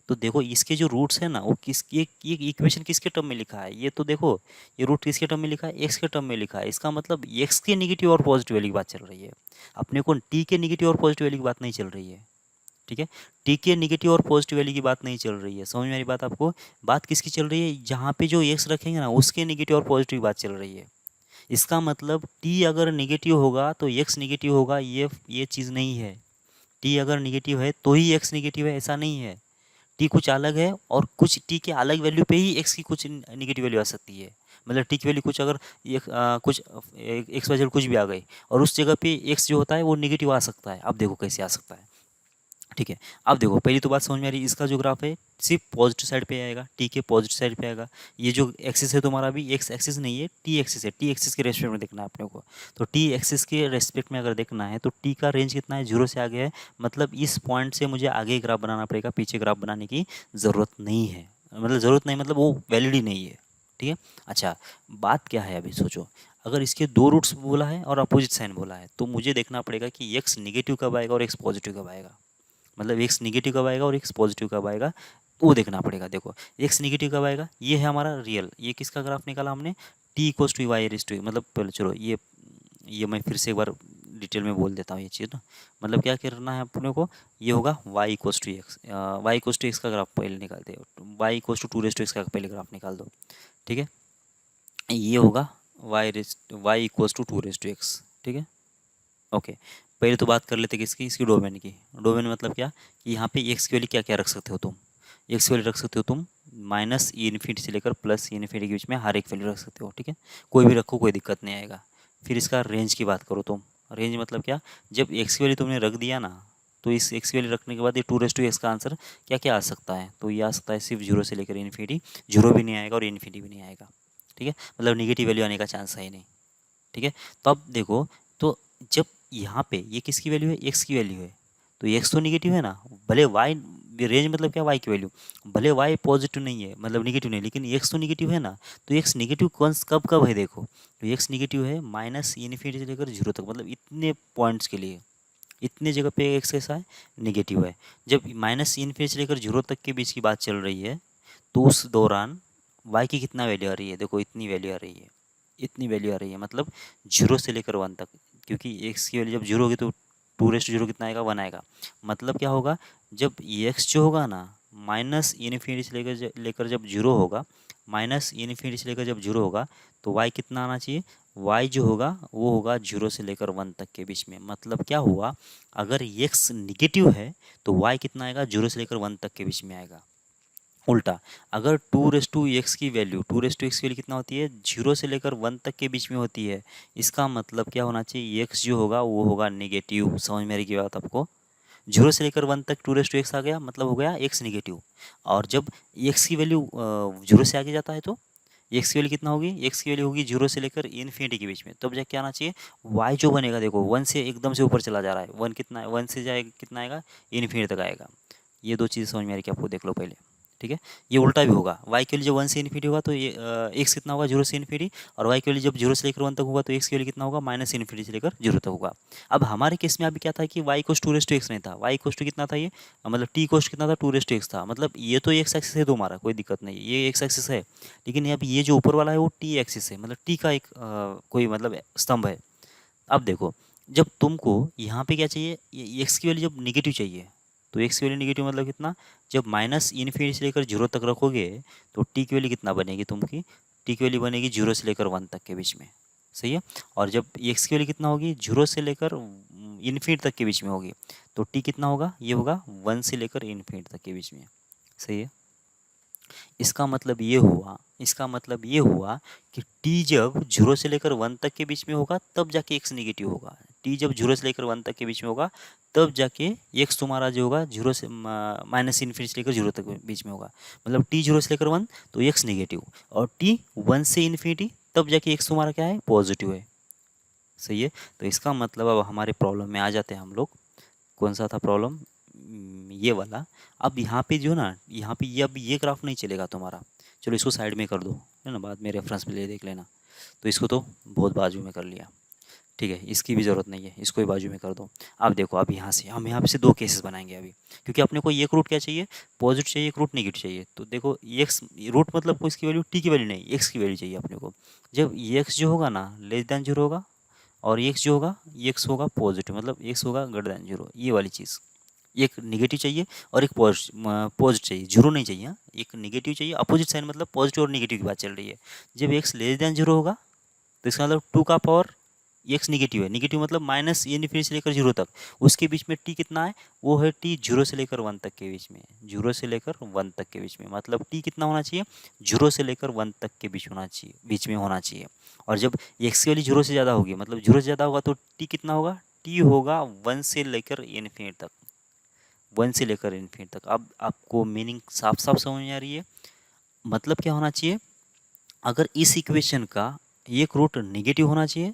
तो देखो इसके जो रूट्स है ना वो ये इक्वेशन किसके टर्म में लिखा है, ये तो देखो ये रूट किसके टर्म में लिखा है, एक्स के टर्म में लिखा है। इसका मतलब एक्स के निगेटिव और पॉजिटिव वैल्यू की बात चल रही है, अपने को टी के निगेटिव और पॉजिटिव वैल्यू की बात नहीं चल रही है, ठीक है। टी के निगेटिव और पॉजिटिव वैल्यू की बात नहीं चल रही है, समझ में मेरी बात आपको। बात किसकी चल रही है, जहाँ पे जो एक्स रखेंगे ना उसके निगेटिव और पॉजिटिव की बात चल रही है। इसका मतलब टी अगर निगेटिव होगा तो एक्स निगेटिव होगा, ये चीज़ नहीं है। टी अगर निगेटिव है तो ही एक्स निगेटिव है, ऐसा नहीं है। टी कुछ अलग है और कुछ टी के अलग वैल्यू पे ही एक्स की कुछ निगेटिव वैल्यू आ सकती है। मतलब टी की वैल्यू कुछ अगर कुछ एक्स वाई जेड कुछ भी आ गई और उस जगह पे एक्स जो होता है वो निगेटिव आ सकता है। अब देखो कैसे आ सकता है, ठीक है। अब देखो पहली तो बात समझ में आ रही है, इसका जो ग्राफ है सिर्फ पॉजिटिव साइड पे आएगा, टी के पॉजिटिव साइड पे आएगा। ये जो एक्सिस है तुम्हारा भी एक्स एक्सिस नहीं है, टी एक्सिस है, टी एक्सिस के रेस्पेक्ट में देखना है अपने को। तो टी एक्सिस के रेस्पेक्ट में अगर देखना है तो टी का रेंज कितना है, जीरो से आगे है, मतलब इस पॉइंट से मुझे आगे ग्राफ बनाना पड़ेगा, पीछे ग्राफ बनाने की ज़रूरत नहीं है, मतलब ज़रूरत नहीं मतलब वो वैलिड ही नहीं है, ठीक है। अच्छा, बात क्या है अभी सोचो, अगर इसके दो रूट्स बोला है और अपोजिट साइन बोला है तो मुझे देखना पड़ेगा कि एक्स निगेटिव कब आएगा और एक्स पॉजिटिव कब आएगा, मतलब एक्स निगेटिव कब आएगा और एक्स पॉजिटिव कब आएगा, वो देखना पड़ेगा। देखो एक्स निगेटिव कब आएगा, ये है हमारा रियल, ये किसका ग्राफ निकाला हमने, T equals to Y raise to, मतलब पहले चलो ये मैं फिर से एक बार डिटेल में बोल देता हूँ ये चीज़ ना। मतलब क्या करना है अपने को, ये होगा Y equals to X, Y equals to X का ग्राफ पहले निकालते हो, Y equals to two raise to X का पहले ग्राफ निकाल दो, ठीक है। ये होगा Y equals to two raise to X, ठीक है। ओके, पहले तो बात कर लेते हैं किसकी, इसकी डोमेन की। डोमेन मतलब क्या कि यहाँ पे एक्स की वैल्यू क्या क्या रख सकते हो तुम, एक्स की वैल्यू रख सकते हो तुम माइनस इन्फिनिटी से लेकर प्लस इन्फिनिटी के बीच में हर एक वैल्यू रख सकते हो, ठीक है। कोई भी रखो कोई दिक्कत नहीं आएगा। फिर इसका रेंज की बात करो तुम, रेंज मतलब क्या, जब एक्स की वैल्यू तुमने रख दिया ना, तो इस एक्स की वैल्यू रखने के बाद ये टू रेस टू एक्स का आंसर क्या क्या आ सकता है, तो ये आ सकता है सिर्फ जीरो से लेकर इन्फिनिटी, जीरो भी नहीं आएगा और इन्फिनिटी भी नहीं आएगा, ठीक है। मतलब निगेटिव वैल्यू आने का चांस है ही नहीं, ठीक है। तो अब देखो, तो जब यहाँ पे ये किसकी वैल्यू है, एक्स की वैल्यू है, तो एक्स तो निगेटिव है ना, भले वाई, रेंज मतलब क्या, वाई की वैल्यू, भले वाई पॉजिटिव नहीं है मतलब निगेटिव नहीं, लेकिन एक्स तो निगेटिव है ना, तो एक्स निगेटिव कौन कब कब है, देखो तो एक्स निगेटिव है माइनस इन्फिनिटी से लेकर जीरो तक, मतलब इतने पॉइंट्स के लिए, इतने जगह पे एक्स कैसा है, निगेटिव है। जब माइनस इन्फिनिटी से लेकर जीरो तक के बीच की बात चल रही है, तो उस दौरान वाई की कितना वैल्यू आ रही है, देखो इतनी वैल्यू आ रही है, इतनी वैल्यू आ रही है, मतलब जीरो से लेकर वन तक, क्योंकि एक्स की वैल्यू जब जीरो होगी तो टू रेस्ट जीरो कितना आएगा, वन आएगा। मतलब क्या होगा, जब एक्स जो होगा ना, माइनस इन्फिनिटी से लेकर जब जीरो होगा, माइनस इन्फिनिटी से लेकर जब जीरो होगा, तो वाई कितना आना चाहिए, वाई जो होगा वो होगा जीरो से लेकर वन तक के बीच में। मतलब क्या हुआ, अगर एक्स निगेटिव है तो वाई कितना आएगा, जीरो से लेकर वन तक के बीच में आएगा। उल्टा, अगर टू रेस टू एक्स की value, two raise to X की वैल्यू कितना होती है, जीरो से लेकर वन तक के बीच में होती है, इसका मतलब क्या होना चाहिए, एक्स जो होगा वो होगा नेगेटिव। समझ में आ रही की बात आपको, जीरो से लेकर वन तक टू रेस टू एक्स आ गया, मतलब हो गया एक्स निगेटिव। और जब एक्स की वैल्यू जीरो से आगे जाता है तो एक्स की वैल्यू कितना होगी, एक्स की वैल्यू होगी जीरो से लेकर इन्फिनिटी के बीच में, तब जाके आना चाहिए वाई जो बनेगा, देखो वन से एकदम से ऊपर चला जा रहा है, वन कितना, वन से जाएगा कितना आएगा, इन्फिनिटी तक आएगा। ये दो चीज़ समझ में आ रही कि आपको, देख लो पहले, ठीक है। ये उल्टा भी होगा, वाई की वैल्यू जब वन से इन्फिनिटी होगा तो ये एक्स कितना होगा, जीरो से इन्फिनिटी, और वाई की वैल्यू जब जीरो से लेकर वन तक होगा तो एक्स की वैल्यू कितना होगा, माइनस इन्फिनिटी से लेकर जीरो तक होगा। अब हमारे केस में अभी क्या था कि Y cos two raise to X नहीं था, वाई कोस टू कितना था ये, मतलब टी कोस कितना था, टू रेस टू एक्स था, मतलब ये तो एक्स एक्सिस है तुम्हारा, कोई दिक्कत नहीं है, ये एक्स एक्सिस है, लेकिन अब ये जो ऊपर वाला है वो टी एक्सिस है, मतलब टी का एक कोई मतलब स्तंभ है। अब देखो, जब तुमको यहाँ पे क्या चाहिए, ये एक्स की वैल्यू जब निगेटिव चाहिए, तो एक्स की वैल्यू निगेटिव मतलब कितना, जब माइनस इन्फिनिटी से लेकर जीरो तक रखोगे तो टी की वैल्यू कितना बनेगी तुमकी, टी की वैल्यू बनेगी जीरो से लेकर वन तक के बीच में, सही है। और जब एक्स की वैल्यू कितना होगी, जीरो से लेकर इन्फिनिटी तक के बीच में होगी, तो टी कितना होगा, ये होगा वन से लेकर इन्फिनिटी तक के बीच में, सही है। इसका मतलब ये हुआ, इसका मतलब ये हुआ कि टी जब जीरो से लेकर वन तक के बीच में होगा तब जाके एक्स निगेटिव होगा, टी जब जीरो से लेकर वन तक के बीच में होगा तब जाके एक्स तुम्हारा जो होगा जीरो से माइनस इन्फिनिटी से लेकर जीरो तक बीच में होगा। मतलब टी जीरो से लेकर वन तो एक्स निगेटिव, और टी वन से इन्फिनिटी तब जाके एक्स तुम्हारा क्या है, पॉजिटिव है, सही है। तो इसका मतलब अब हमारे प्रॉब्लम में आ जाते हैं हम लोग, कौन सा था प्रॉब्लम, ये वाला। अब यहाँ पे जो ना, यहाँ पे ये अब ये ग्राफ नहीं चलेगा तुम्हारा, चलो इसको साइड में कर दो, है ना, बाद में रेफरेंस में ले देख लेना। तो इसको तो बहुत बाजू में कर लिया, ठीक है, इसकी भी ज़रूरत नहीं है, इसको भी बाजू में कर दो। अब देखो, अब यहाँ से हम यहाँ पे से दो केसेस बनाएंगे अभी, क्योंकि अपने को एक रूट क्या चाहिए, पॉजिटिव चाहिए, एक रूट नेगेटिव चाहिए। तो देखो एक्स रूट मतलब को इसकी वैल्यू टी की वैल्यू नहीं, एक्स की वैल्यू चाहिए अपने को। जब एक्स जो होगा ना लेस देन जीरो होगा, और एक्स जो होगा, एक्स होगा पॉजिटिव, मतलब एक्स होगा ग्रेटर देन जीरो, ये वाली चीज़। एक निगेटिव चाहिए और एक पॉजिटिव चाहिए, जीरो नहीं चाहिए, हाँ, एक निगेटिव चाहिए, अपोजिट साइन मतलब पॉजिटिव और निगेटिव की बात चल रही है। जब एक्स लेस देन जीरो होगा तो इसका मतलब टू का पावर एक्स निगेटिव है, निगेटिव मतलब माइनस इन्फिनिटी से लेकर जीरो तक, उसके बीच में टी कितना है, वो है टी जीरो से लेकर वन तक के बीच में, जीरो से लेकर वन तक के बीच में, मतलब टी कितना होना चाहिए, जीरो से लेकर वन तक के बीच होना चाहिए, बीच में होना चाहिए। और जब एक्स की वैल्यू जीरो से ज़्यादा होगी, मतलब जीरो से ज़्यादा होगा तो टी कितना होगा, टी होगा वन से लेकर इन्फिनिटी तक, वन से लेकर इन्फिनिटी तक। अब आपको मीनिंग साफ साफ समझ में आ रही है, मतलब क्या होना चाहिए, अगर इस इक्वेशन का एक रूट नेगेटिव होना चाहिए,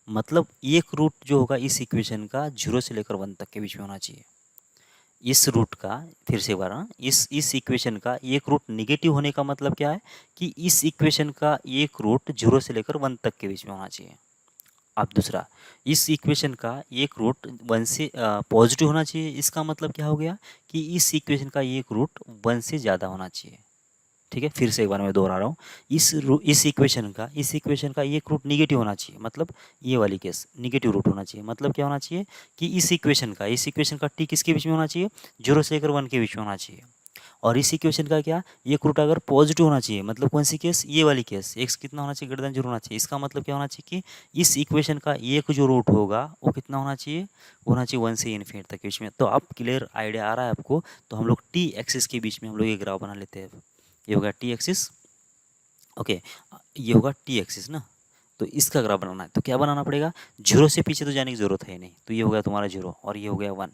मतलब एक रूट जो होगा इस इक्वेशन का जीरो से लेकर वन तक के बीच में होना चाहिए। इस रूट का, फिर से एक बार, हाँ, इस इक्वेशन का एक रूट निगेटिव होने का मतलब क्या है कि इस इक्वेशन का एक रूट 0 से लेकर 1 तक के बीच में होना चाहिए। अब दूसरा, इस इक्वेशन का एक रूट 1 से पॉजिटिव होना चाहिए, इसका मतलब क्या हो गया कि इस इक्वेशन का एक रूट 1 से ज़्यादा होना चाहिए। ठीक है, फिर से एक बार मैं दोहरा रहा हूँ, इस इक्वेशन का एक रूट निगेटिव होना चाहिए, मतलब ये वाली केस निगेटिव रूट होना चाहिए। मतलब क्या होना चाहिए कि इस इक्वेशन का टी किसके बीच में होना चाहिए, 0 से लेकर 1 के बीच में होना चाहिए। और इस इक्वेशन का क्या, एक रूट अगर पॉजिटिव होना चाहिए, मतलब कौन सी केस, ये वाली केस, एक्स कितना होना चाहिए, ग्रेटर देन 0 होना चाहिए। इसका मतलब क्या होना चाहिए कि इस इक्वेशन का एक जो रूट होगा वो कितना होना चाहिए, वो होना चाहिए 1 से इन्फिनिटी तक के बीच में। तो अब क्लियर आइडिया आ रहा है आपको। तो हम लोग टी एक्सिस के बीच में हम लोग ये ग्राफ बना लेते हैं। ये होगा टी एक्सिस, ओके, ये होगा टी एक्सिस ना। तो इसका ग्राफ बनाना है तो क्या बनाना पड़ेगा, 0 से पीछे तो जाने की जरूरत है नहीं, तो ये हो गया तुम्हारा 0 और ये हो गया 1।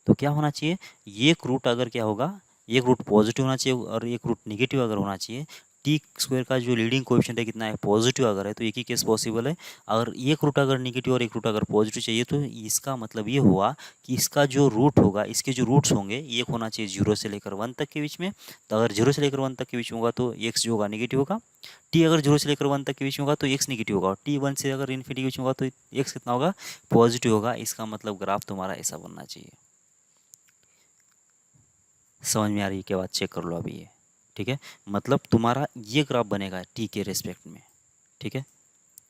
तो क्या होना चाहिए, एक रूट अगर क्या होगा, एक रूट पॉजिटिव होना चाहिए और एक रूट निगेटिव अगर होना चाहिए। टी स्क्वायर का जो लीडिंग कोएफिशिएंट है कितना है, पॉजिटिव अगर है तो एक ही केस पॉसिबल है। अगर एक रूट अगर निगेटिव और एक रूट अगर पॉजिटिव चाहिए तो इसका मतलब ये हुआ कि इसका जो रूट होगा, इसके जो रूट्स होंगे एक होना चाहिए 0 से लेकर 1 तक के बीच में। तो अगर 0 से लेकर 1 तक के बीच में होगा तो एक्स जो होगा निगेटिव होगा। टी अगर 0 से लेकर 1 तक के बीच में होगा तो एक्स निगेटिव होगा। टी 1 से अगर इन्फिनिटी के बीच में होगा तो एक्स कितना होगा, पॉजिटिव होगा। इसका मतलब ग्राफ तुम्हारा ऐसा बनना चाहिए। समझ में आ रही है क्या बात, चेक कर लो अभी ये। ठीक है, मतलब तुम्हारा ये ग्राफ बनेगा टी के रेस्पेक्ट में। ठीक है,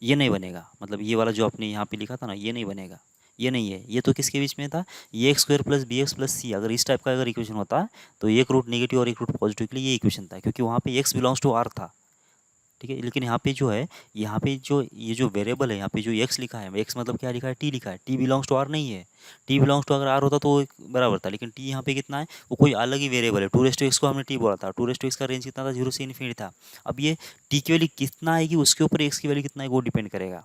ये नहीं बनेगा, मतलब ये वाला जो आपने यहाँ पे लिखा था ना, ये नहीं बनेगा, ये नहीं है। ये तो किसके बीच में था, ये x square plus b x plus c, अगर इस टाइप का अगर इक्वेशन होता तो एक रूट नेगेटिव और एक रूट पॉजिटिव के लिए ये इक्वेशन था, क्योंकि वहाँ पे एक्स बिलोंग्स टू आर था। ठीक है, लेकिन यहाँ पे जो है, यहाँ पे जो ये जो वेरिएबल है, यहाँ पे जो एक्स लिखा है, एक्स मतलब क्या लिखा है, टी लिखा है। टी बिलोंग्स टू आर नहीं है। टी बिलोंग्स टू अगर आर होता तो वो बराबर था, लेकिन टी यहाँ पे कितना है, वो कोई अलग ही वेरिएबल है। टू रेस टू एक्स को हमने टी बोला था, टू रेस टू एक्स का रेंज कितना था, 0 से इन्फिनिटी था। अब ये टी की वैल्यू कितना आएगी उसके ऊपर एक्स की वैल्यू कितना है वो डिपेंड करेगा।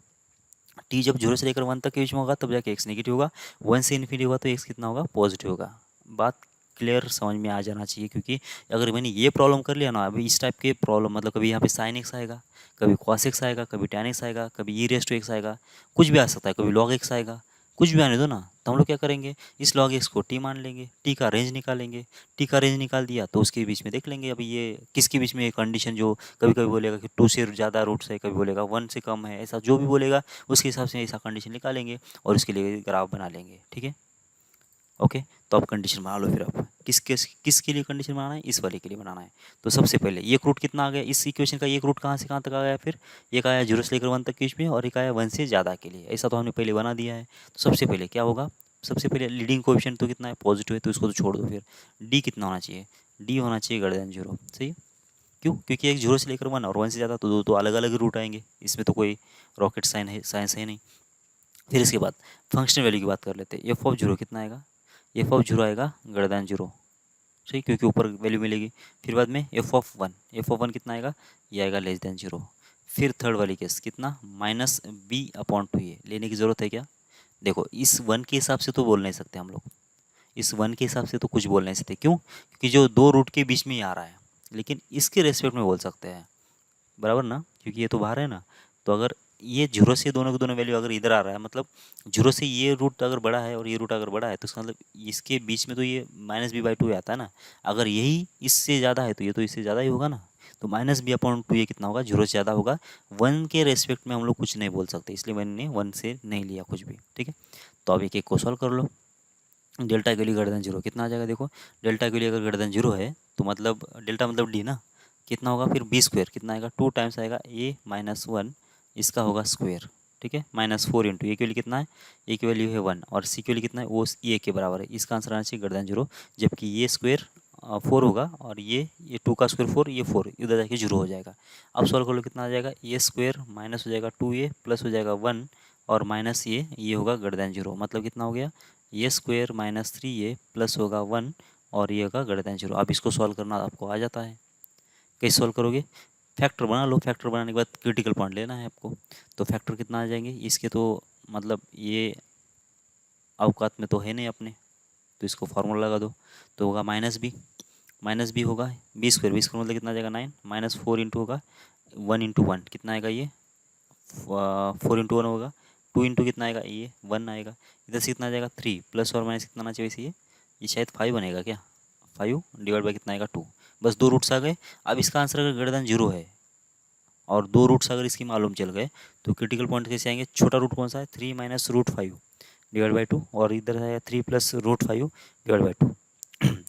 टी जब 0 से लेकर 1 तक के बीच में होगा तब जाके एक्स नेगेटिव होगा, 1 से इन्फिनिटी होगा तो एक्स कितना होगा, पॉजिटिव होगा। बात क्लियर समझ में आ जाना चाहिए, क्योंकि अगर मैंने ये प्रॉब्लम कर लिया ना, अभी इस टाइप के प्रॉब्लम, मतलब कभी यहाँ पे साइन एक्स आएगा, कभी कॉस एक्स आएगा, कभी टैन एक्स आएगा, कभी ई रेस टू एक्स आएगा, कुछ भी आ सकता है, कभी लॉग एक्स आएगा, कुछ भी आने दो ना। तो हम लोग क्या करेंगे, इस लॉग एक्स को टी मान लेंगे, टी का रेंज निकालेंगे। टी का रेंज निकाल दिया तो उसके बीच में देख लेंगे अभी ये किसके बीच में कंडीशन, जो कभी कभी बोलेगा कि 2 से ज़्यादा रूट्स है, कभी बोलेगा 1 से कम है, ऐसा जो भी बोलेगा उसके हिसाब से ऐसा कंडीशन निकालेंगे और उसके लिए ग्राफ बना लेंगे। ठीक है, ओके। तो अब कंडीशन बना लो, फिर अब किसके लिए कंडीशन बनाना है, इस वाले के लिए बनाना है। तो सबसे पहले एक रूट कितना आ गया, इस इक्वेशन का एक रूट कहाँ से कहाँ तक आ गया, फिर एक आया 0 से लेकर 1 तक के बीच में और एक आया 1 से ज़्यादा के लिए। ऐसा तो हमने पहले बना दिया है। तो सबसे पहले क्या होगा, सबसे पहले लीडिंग कोएफिशिएंट तो कितना है, पॉजिटिव है, तो इसको तो छोड़ दो। फिर डी कितना होना चाहिए, डी होना चाहिए ग्रेटर देन 0। सही है, क्यों, क्योंकि एक 0 से लेकर 1 और 1 से ज़्यादा तो दो तो अलग अलग रूट आएंगे, इसमें तो कोई रॉकेट साइंस है नहीं। फिर इसके बाद फंक्शनल वैल्यू की बात कर लेते हैं। एफ ऑफ 0 कितना आएगा, एफ ऑफ 0 आएगा ग्रेटर देन 0। सही, क्योंकि ऊपर वैल्यू मिलेगी। फिर बाद में एफ ऑफ 1 कितना आएगा, ये आएगा लेस देन 0। फिर थर्ड वाली केस कितना, माइनस बी अपॉन टू, ये लेने की ज़रूरत है क्या, देखो इस 1 के हिसाब से तो बोल नहीं सकते हम लोग, इस 1 के हिसाब से तो कुछ बोल नहीं सकते। क्यों, क्योंकि जो दो रूट के बीच में ही आ रहा है, लेकिन इसके रेस्पेक्ट में बोल सकते हैं, बराबर ना, क्योंकि ये तो बाहर है ना। तो अगर ये 0 से दोनों के दोनों वैल्यू अगर इधर आ रहा है, मतलब 0 से ये रूट अगर बड़ा है और ये रूट अगर बड़ा है, तो इसका मतलब इसके बीच में तो ये -b/2 आता है ना। अगर यही इससे ज़्यादा है तो ये तो इससे ज़्यादा ही होगा ना। तो -b/2 ये कितना होगा, 0 से ज़्यादा होगा। 1 के रेस्पेक्ट में हम लोग कुछ नहीं बोल सकते, इसलिए मैंने 1 से नहीं लिया कुछ भी। ठीक है, तो अब एक एक को सॉल्व कर लो। डेल्टा के लिए ग्रेटर देन 0 कितना आ जाएगा, देखो डेल्टा के लिए अगर ग्रेटर देन 0 है तो मतलब डेल्टा मतलब डी ना, कितना होगा फिर बी स्क्वायर कितना आएगा, 2 टाइम्स आएगा a-1, इसका होगा स्क्वायर। ठीक है, -4 इंटू ए की वैल्यू कितना है, ए की वैल्यू है 1 और सी की वैल्यू कितना है, वो ए के बराबर है। इसका आंसर आना चाहिए ग्रेटर देन 0, जबकि ये स्क्वायर 4 होगा और ये 2 का स्क्वायर 4, ये 4 इधर जाके 0 हो जाएगा। अब सॉल्व कर लो कितना आ जाएगा, ए स्क्वायर माइनस हो जाएगा 2a प्लस हो जाएगा 1 और माइनस ये होगा ग्रेटर देन 0, मतलब कितना हो गया, ए स्क्वायर -3a प्लस होगा 1 और ये होगा ग्रेटर देन 0। अब इसको सॉल्व करना आपको आ जाता है। कैसे सॉल्व करोगे, फैक्टर बना लो, फैक्टर बनाने के बाद क्रिटिकल पॉइंट लेना है आपको। तो फैक्टर कितना आ जाएंगे इसके, तो मतलब ये अवकात में तो है नहीं अपने, तो इसको फार्मूला लगा दो। तो होगा माइनस बी होगा, बी स्क्वायर मतलब कितना आ जाएगा 9, -4 इंटू होगा 1 इंटू 1 कितना आएगा, ये 4 इंटू 1 होगा, 2 इंटू कितना आएगा, ये 1 आएगा। इधर से कितना आ जाएगा 3 प्लस और माइनस कितना आना चाहिए, ये ये शायद 5 बनेगा क्या, 5 डिवाइड बाई कितना आएगा 2, बस 2 रूट्स आ गए। अब इसका आंसर अगर ग्रेटर देन 0 है और 2 रूट्स अगर इसकी मालूम चल गए तो क्रिटिकल पॉइंट कैसे आएंगे, छोटा रूट कौन सा है, 3 माइनस रूट 5 डिवाइड बाई 2, और इधर है 3 प्लस रूट 5 डिवाइड बाई 2।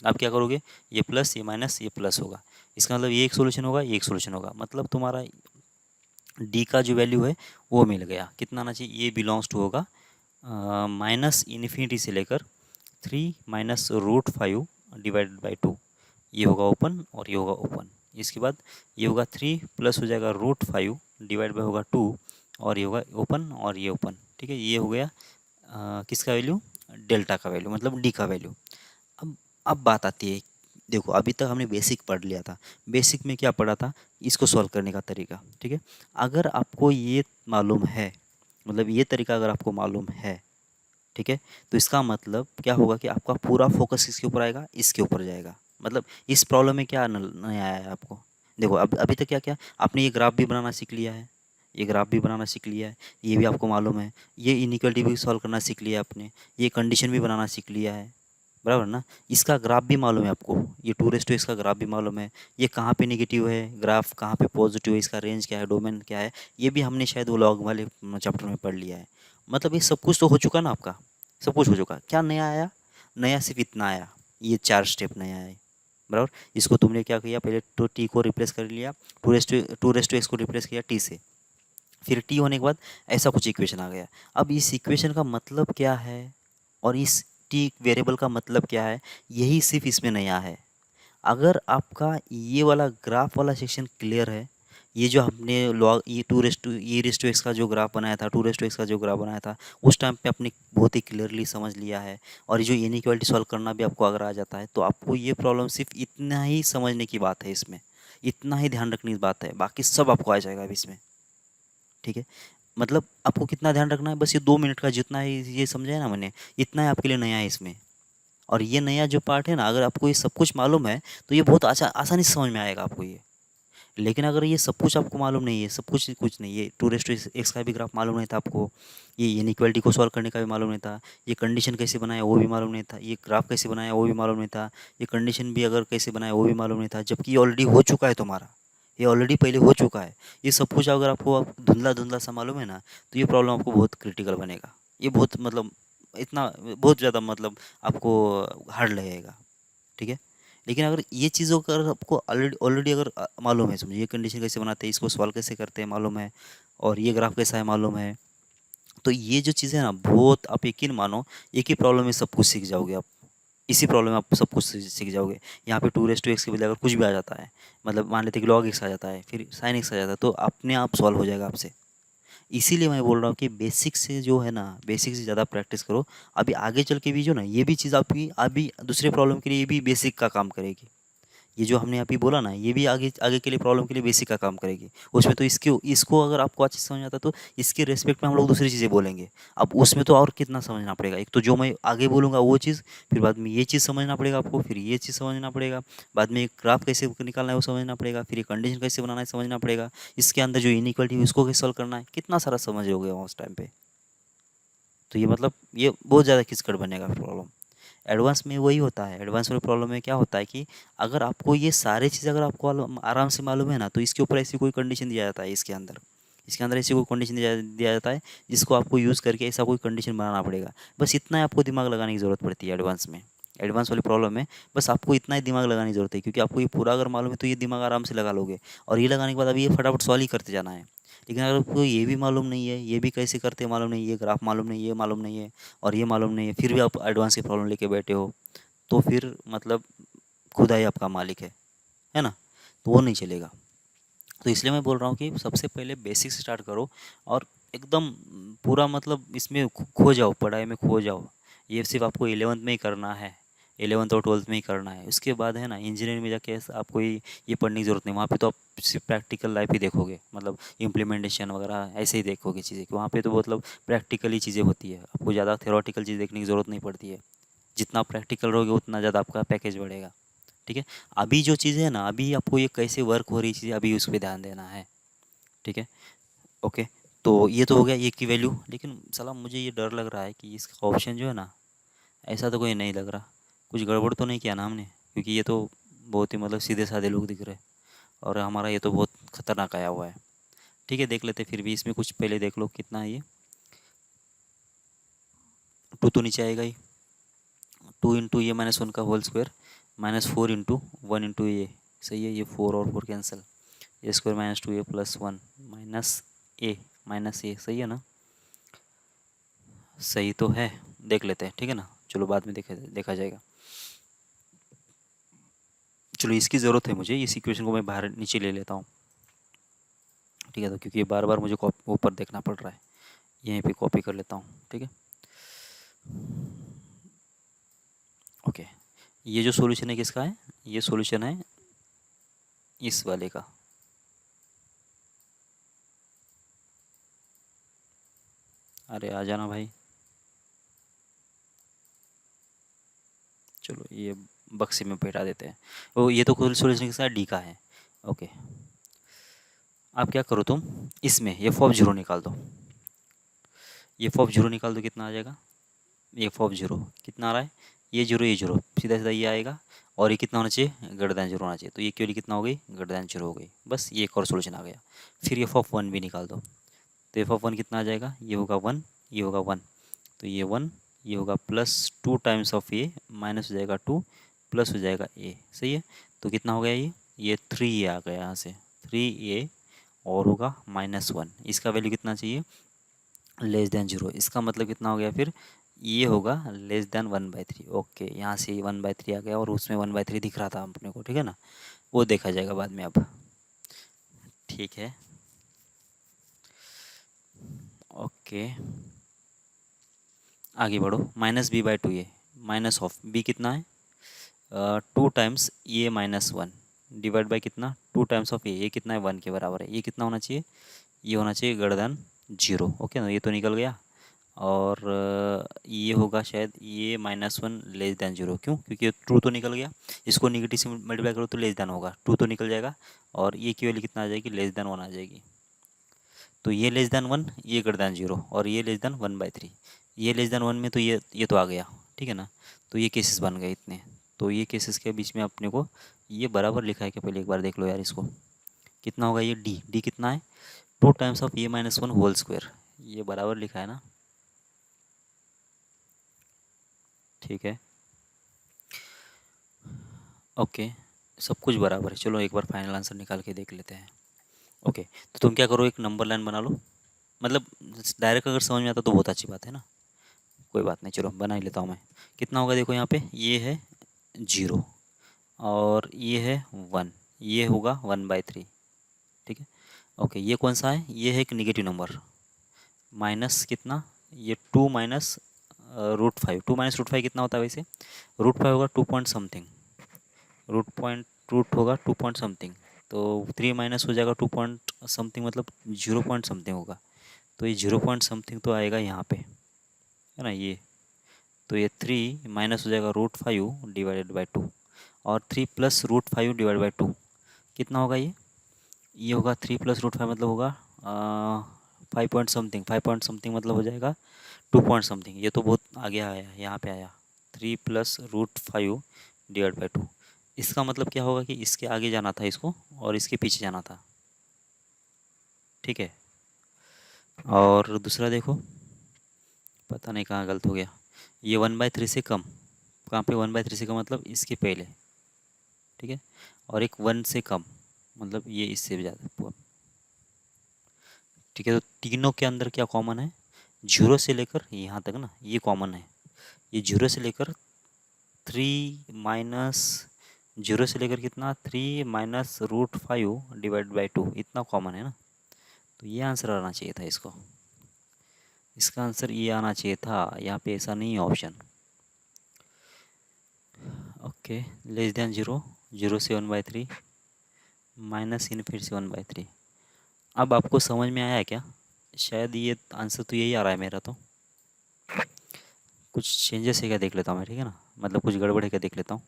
अब क्या करोगे, ये प्लस ये माइनस ये प्लस होगा, इसका मतलब ये एक सोल्यूशन होगा, ये एक सोल्यूशन होगा, मतलब तुम्हारा डी का जो वैल्यू है वो मिल गया। कितना आना चाहिए, ये बिलोंग्स टू होगा माइनस इन्फिनिटी से लेकर 3 माइनस रूट 5 डिवाइडेड बाई 2, ये होगा ओपन और ये होगा ओपन। इसके बाद ये होगा 3 प्लस हो जाएगा रूट 5 डिवाइड बाई होगा 2, और ये होगा ओपन और ये ओपन। ठीक है, ये हो गया किसका वैल्यू, डेल्टा का वैल्यू, मतलब डी का वैल्यू। अब अब बात आती है, देखो अभी तक हमने बेसिक पढ़ लिया था, बेसिक में क्या पढ़ा था, इसको सॉल्व करने का तरीका। ठीक है, अगर आपको ये मालूम है, मतलब ये तरीका अगर आपको मालूम है, ठीक है, तो इसका मतलब क्या होगा कि आपका पूरा फोकस किसके ऊपर आएगा, इसके ऊपर जाएगा। मतलब इस प्रॉब्लम में क्या नहीं आया है आपको, देखो अब अभी तक क्या क्या आपने ये ग्राफ भी बनाना सीख लिया है, ये ग्राफ भी बनाना सीख लिया है, ये भी आपको मालूम है, ये इनिक्वालिटी भी सॉल्व करना सीख लिया आपने, ये कंडीशन भी बनाना सीख लिया है, बराबर ना। इसका ग्राफ भी मालूम है आपको, ये 2 का ग्राफ भी मालूम है, ये कहाँ पे नेगेटिव है ग्राफ, कहाँ पे पॉजिटिव है, इसका रेंज क्या है, डोमेन क्या है, ये भी हमने शायद वो लॉग वाले चैप्टर में पढ़ लिया है। मतलब ये सब कुछ तो हो चुका ना आपका, सब कुछ हो चुका, क्या नया आया, नया सिर्फ इतना आया, ये 4 स्टेप नया है, बराबर। इसको तुमने क्या किया, पहले तो टी को रिप्लेस कर लिया, टू रेस टू एक्स को रिप्लेस किया टी से, फिर टी होने के बाद ऐसा कुछ इक्वेशन आ गया। अब इस इक्वेशन का मतलब क्या है और इस टी वेरिएबल का मतलब क्या है, यही सिर्फ इसमें नया है। अगर आपका ये वाला ग्राफ वाला सेक्शन क्लियर है, ये जो हमने लॉग ये रेस टू एक्स का जो ग्राफ बनाया था, 2 रेस टू एक्स का जो ग्राफ बनाया था, उस टाइम पे आपने बहुत ही क्लियरली समझ लिया है, और ये जो इनइक्वालिटी सॉल्व करना भी आपको अगर आ जाता है, तो आपको ये प्रॉब्लम सिर्फ इतना ही समझने की बात है, इसमें इतना ही ध्यान रखने की बात है, बाकी सब आपको आ जाएगा अभी इसमें। ठीक है, मतलब आपको कितना ध्यान रखना है, बस ये 2 मिनट का जितना ही ये समझा है ना मैंने, इतना ही आपके लिए नया है इसमें। और ये नया जो पार्ट है ना, अगर आपको ये सब कुछ मालूम है तो ये बहुत आसानी से समझ में आएगा आपको ये। लेकिन अगर ये सब कुछ आपको मालूम नहीं है, सब कुछ कुछ नहीं, ये 2 रेस टू एक्स का भी ग्राफ मालूम नहीं था आपको, ये इनइक्वालिटी को सॉल्व करने का भी मालूम नहीं था, ये कंडीशन कैसे बनाया वो भी मालूम नहीं था, ये ग्राफ कैसे बनाया वो भी मालूम नहीं था, ये कंडीशन भी अगर कैसे बनाया वो भी मालूम नहीं था, जबकि ये ऑलरेडी हो चुका है तुम्हारा, ये ऑलरेडी पहले हो चुका है। ये सब कुछ अगर आपको धुंधला धुंधला सा मालूम है ना, तो ये प्रॉब्लम आपको बहुत क्रिटिकल बनेगा, ये बहुत मतलब इतना बहुत ज़्यादा मतलब आपको हार्ड लगेगा। ठीक है, लेकिन अगर ये चीज़ों का अगर आपको ऑलरेडी ऑलरेडी अगर मालूम है, समझिए ये कंडीशन कैसे बनाते हैं, इसको सॉल्व कैसे करते हैं मालूम है, और ये ग्राफ कैसा है मालूम है, तो ये जो चीज़ें हैं ना, बहुत आप यकीन मानो, एक ही प्रॉब्लम में सब कुछ सीख जाओगे आप, इसी प्रॉब्लम में आप सब कुछ सीख जाओगे। यहाँ पे 2 रेस टू एक्स के बजाय अगर कुछ भी आ जाता है, मतलब मान लेते हैं कि लॉग एक्स आ जाता है, फिर साइन एक्स आ जाता है, तो अपने आप सॉल्व हो जाएगा आपसे। इसीलिए मैं बोल रहा हूँ कि बेसिक से जो है ना, बेसिक से ज़्यादा प्रैक्टिस करो। अभी आगे चल के भी जो ना, ये भी चीज़ आपकी अभी दूसरे प्रॉब्लम के लिए ये भी बेसिक का काम करेगी। ये जो हमने अभी बोला ना, ये भी आगे आगे के लिए प्रॉब्लम के लिए बेसिक का काम करेगी। उसमें तो इसके इसको अगर आपको अच्छे से समझ आता तो इसके रेस्पेक्ट में हम लोग दूसरी चीज़ें बोलेंगे। अब उसमें तो और कितना समझना पड़ेगा, एक तो जो मैं आगे बोलूँगा वो चीज़, फिर बाद में ये चीज़ समझना पड़ेगा आपको, फिर ये चीज़ समझना पड़ेगा, बाद में एक ग्राफ कैसे निकालना है वो समझना पड़ेगा, फिर ये कंडीशन कैसे बनाना है समझना पड़ेगा, इसके अंदर जो इनइक्वालिटी है उसको कैसे सॉल्व करना है, कितना सारा समझ हो गया उस टाइम पे। तो ये मतलब ये बहुत ज़्यादा खिचकट बनेगा प्रॉब्लम। एडवांस में वही होता है, एडवांस वाले प्रॉब्लम में क्या होता है कि अगर आपको ये सारी चीज़ अगर आपको आराम से मालूम है ना, तो इसके ऊपर ऐसी कोई कंडीशन दिया जाता है, इसके अंदर ऐसी कोई कंडीशन दिया जाता है जिसको आपको यूज़ करके ऐसा कोई कंडीशन बनाना पड़ेगा। बस इतना ही आपको दिमाग लगाने की ज़रूरत पड़ती है एडवांस में, एडवांस वाले प्रॉब्लम में बस आपको इतना ही दिमाग लगाने की ज़रूरत है, क्योंकि आपको ये पूरा अगर मालूम है तो ये दिमाग आराम से लगा लोगे, और ये लगाने के बाद अभी ये फटाफट सॉल्व ही करते जाना है। लेकिन अगर आपको ये भी मालूम नहीं है, ये भी कैसे करते हैं मालूम नहीं, ये ग्राफ मालूम नहीं, ये मालूम नहीं है, और ये मालूम नहीं है, फिर भी आप एडवांस की प्रॉब्लम लेके बैठे हो, तो फिर मतलब खुदा ही आपका मालिक है ना, तो वो नहीं चलेगा। तो इसलिए मैं बोल रहा हूँ कि सबसे पहले बेसिक से स्टार्ट करो, और एकदम पूरा मतलब इसमें खो जाओ, पढ़ाई में खो जाओ। ये सिर्फ आपको 11th में ही करना है, 11th और 12th में ही करना है। उसके बाद है ना, इंजीनियरिंग में जाके आपको ये पढ़ने की ज़रूरत नहीं, वहाँ पे तो आप सिर्फ प्रैक्टिकल लाइफ ही देखोगे, मतलब इम्प्लीमेंटेशन वगैरह ऐसे ही देखोगे चीज़ें, कि वहाँ पे तो मतलब प्रैक्टिकली चीज़ें होती है, आपको ज़्यादा थ्योरेटिकल चीज़ देखने की ज़रूरत नहीं पड़ती है। जितना प्रैक्टिकल रहोगे उतना ज़्यादा आपका पैकेज बढ़ेगा। ठीक है, अभी जो चीज़ें है ना, अभी आपको ये कैसे वर्क हो रही चीज़ें, अभी उस पर ध्यान देना है। ठीक है, ओके। तो ये तो हो गया ये की वैल्यू, लेकिन साला मुझे ये डर लग रहा है कि इसका ऑप्शन जो है ना, ऐसा तो कोई नहीं लग रहा, कुछ गड़बड़ तो नहीं किया ना हमने, क्योंकि ये तो बहुत ही मतलब सीधे साधे लोग दिख रहे हैं, और हमारा ये तो बहुत खतरनाक आया हुआ है। ठीक है, देख लेते हैं फिर भी। इसमें कुछ पहले देख लो कितना है ये। 2 तो नीचे आएगा ही। 2 इंटू ये -1 का होल स्क्वायर, -4 इंटू 1 इंटू ये, सही है। ये 4 और 4 कैंसिल, ए स्क्वायर -2a प्लस 1 माइनस ए सही है ना? सही तो है। देख लेते हैं, ठीक है ना? चलो बाद में देखा जाएगा। चलो, इसकी ज़रूरत है मुझे, इस इक्वेशन को मैं बाहर नीचे ले लेता हूँ। ठीक है, तो क्योंकि बार बार मुझे ऊपर देखना पड़ रहा है, यहीं पे कॉपी कर लेता हूँ। ठीक है, ओके। ये जो सॉल्यूशन है किसका है? ये सॉल्यूशन है इस वाले का। अरे आ जाना भाई। चलो ये बक्से में बैठा देते हैं। ओ, ये तो खुद सॉल्यूशन के साथ डी का है। ओके, अब क्या करो तुम, इसमें एफ ऑफ जीरो निकाल दो। एफ ऑफ जीरो निकाल दो, कितना आ जाएगा? एफ ऑफ जीरो कितना आ रहा है? ये जीरो सीधा सीधा ये आएगा, और ये कितना होना चाहिए? ग्रेटर दैन जीरो होना चाहिए। तो ये क्यों कितना हो गई? ग्रेटर दैन जीरो हो गई। बस ये एक और सोल्यूशन आ गया। फिर एफ ऑफ वन भी निकाल दो। तो एफ ऑफ वन कितना आ जाएगा? ये होगा वन, ये होगा वन, तो ये वन, ये होगा plus 2 times of A, minus हो जाएगा 2, प्लस हो जाएगा ए, सही है। तो कितना हो गया ये 3 ए आ गया यहाँ से, 3 ए, और होगा -1। इसका वैल्यू कितना चाहिए? Less than zero. इसका मतलब कितना हो गया फिर? ये होगा लेस देन 1/3। ओके, यहाँ से 1/3 आ गया, और उसमें 1/3 दिख रहा था अपने को, ठीक है ना? वो देखा जाएगा बाद में अब। ठीक है, ओके, आगे बढ़ो। -b/2 ये माइनस ऑफ बी कितना है? 2 टाइम्स ए -1 डिवाइड बाई कितना? 2 टाइम्स ऑफ ए, ये कितना है? 1 के बराबर है। ये कितना होना चाहिए? ये होना चाहिए ग्रेटर देन जीरो। ओके ना, ये तो निकल गया। और ये होगा शायद ये -1 लेस देन जीरो। क्यों? क्योंकि ट्रू तो निकल गया। इसको निगेटिव से मल्टीप्लाई करो तो लेस देन होगा, ट्रू तो निकल जाएगा, और ये की वैल्यू कितना आ जाएगी? लेस देन 1 आ जाएगी। तो ये लेस देन 1, ये ग्रेटर देन जीरो, और ये लेस देन 1/3। ये लेस देन 1 में तो ये तो आ गया, ठीक है ना? तो ये केसेस बन गए इतने। तो ये केसेस के बीच में अपने को ये बराबर लिखा है कि पहले एक बार देख लो यार इसको। कितना होगा ये? डी कितना है? 2 times of A -1 whole square. ये बराबर लिखा है ना? ठीक है, ओके, सब कुछ बराबर है। चलो एक बार फाइनल आंसर निकाल के देख लेते हैं। ओके, तो तुम क्या करो, एक नंबर लाइन बना लो। मतलब डायरेक्ट अगर समझ में आता तो बहुत अच्छी बात है ना। कोई बात नहीं, चलो बना ही लेता हूँ मैं। कितना होगा देखो, यहाँ पे ये है 0, और ये है 1, ये होगा 1/3। ठीक है, ओके। ये कौन सा है? ये है एक निगेटिव नंबर, माइनस कितना? ये 2 माइनस √5। 2 माइनस √5 कितना होता है वैसे? √5 होगा 2 पॉइंट समथिंग, रूट होगा 2 पॉइंट समथिंग। तो 3 माइनस हो जाएगा 2 पॉइंट समथिंग, मतलब 0 पॉइंट समथिंग होगा। तो ये 0 पॉइंट समथिंग तो आएगा यहाँ पे, है ना? ये तो ये 3 माइनस हो जाएगा √5 डिवाइडेड बाई 2, और 3 प्लस √5 डिवाइड बाई 2 कितना होगा? ये होगा 3 प्लस √5 मतलब होगा 5 पॉइंट समथिंग। 5 पॉइंट समथिंग मतलब हो जाएगा 2 पॉइंट समथिंग। ये तो बहुत आगे आया, यहाँ पे आया 3 प्लस √5 डिवाइड बाई 2। इसका मतलब क्या होगा कि इसके आगे जाना था इसको, और इसके पीछे जाना था। ठीक है, और दूसरा देखो, पता नहीं कहाँ गलत हो गया। ये 1/3 से कम, कहाँ पे 1/3 से कम? मतलब इसके पहले, ठीक है। और एक 1 से कम, मतलब ये इससे भी ज़्यादा। ठीक है, तो तीनों के अंदर क्या कॉमन है? 0 से लेकर यहाँ तक ना, ये कॉमन है। ये 0 से लेकर 3 माइनस, 0 से लेकर कितना? 3 माइनस √5 डिवाइड बाई 2, इतना कॉमन है ना? तो ये आंसर आना चाहिए था इसको। इसका आंसर ये आना चाहिए था, यहाँ पे ऐसा नहीं है option. Okay, less than zero, 0 से 1/3, माइनस इन फिर से 1/3। अब आपको समझ में आया क्या? शायद ये आंसर तो यही आ रहा है मेरा तो। कुछ चेंजेस है क्या देख लेता हूँ मैं, ठीक है ना? मतलब कुछ गड़बड़ है क्या देख लेता हूँ।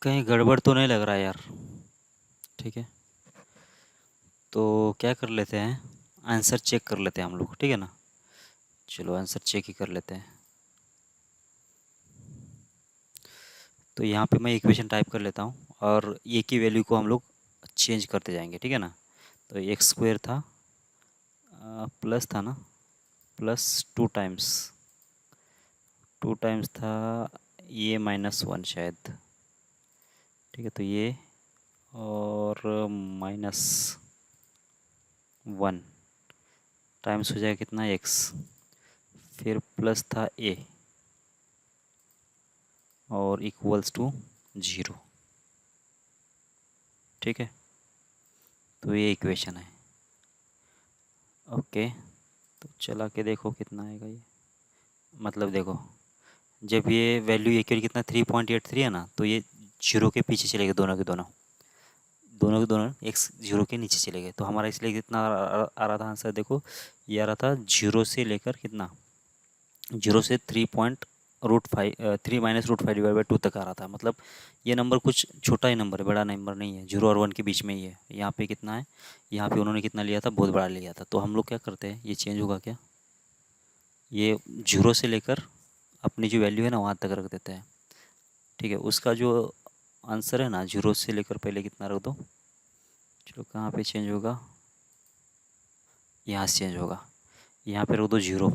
कहीं गड़बड़ तो नहीं लग रहा है यार। ठीक है, तो क्या कर लेते हैं, आंसर चेक कर लेते हैं हम लोग, ठीक है ना? चलो आंसर चेक ही कर लेते हैं। तो यहाँ पे मैं इक्वेशन टाइप कर लेता हूँ और ए की वैल्यू को हम लोग चेंज करते जाएंगे, ठीक है ना। तो एक्स स्क्वायर था, प्लस था ना, प्लस टू टाइम्स था ये माइनस वन शायद, ठीक है। तो ये और माइनस वन टाइम्स हो जाएगा कितना, एक्स, फिर प्लस था ए और इक्वल्स टू जीरो, ठीक है। तो ये इक्वेशन है, ओके। तो चला के देखो कितना आएगा ये, मतलब देखो जब ये वैल्यू ये के कितना 3.83 है ना, तो ये जीरो के पीछे चले गए, दोनों के दोनों, दोनों के दोनों एक्स जीरो के नीचे चले गए। तो हमारा इसलिए कितना आ रहा था आंसर, देखो ये आ रहा था जीरो से लेकर कितना, जीरो से 3 - √5 डिवाइड बाई 2 तक आ रहा था। मतलब ये नंबर कुछ छोटा ही नंबर है, बड़ा नंबर नहीं है, जीरो और वन के बीच में ही है। यहाँ पे कितना है, यहाँ पे उन्होंने कितना लिया था, बहुत बड़ा लिया था। तो हम लोग क्या करते हैं, ये चेंज होगा क्या, ये जीरो से लेकर अपनी जो वैल्यू है ना वहाँ तक रख देते हैं, ठीक है। उसका जो आंसर है ना, जीरो से लेकर पहले कितना रख दो, चलो कहाँ पे चेंज होगा, यहाँ से चेंज होगा, यहाँ पे रख दो जीरो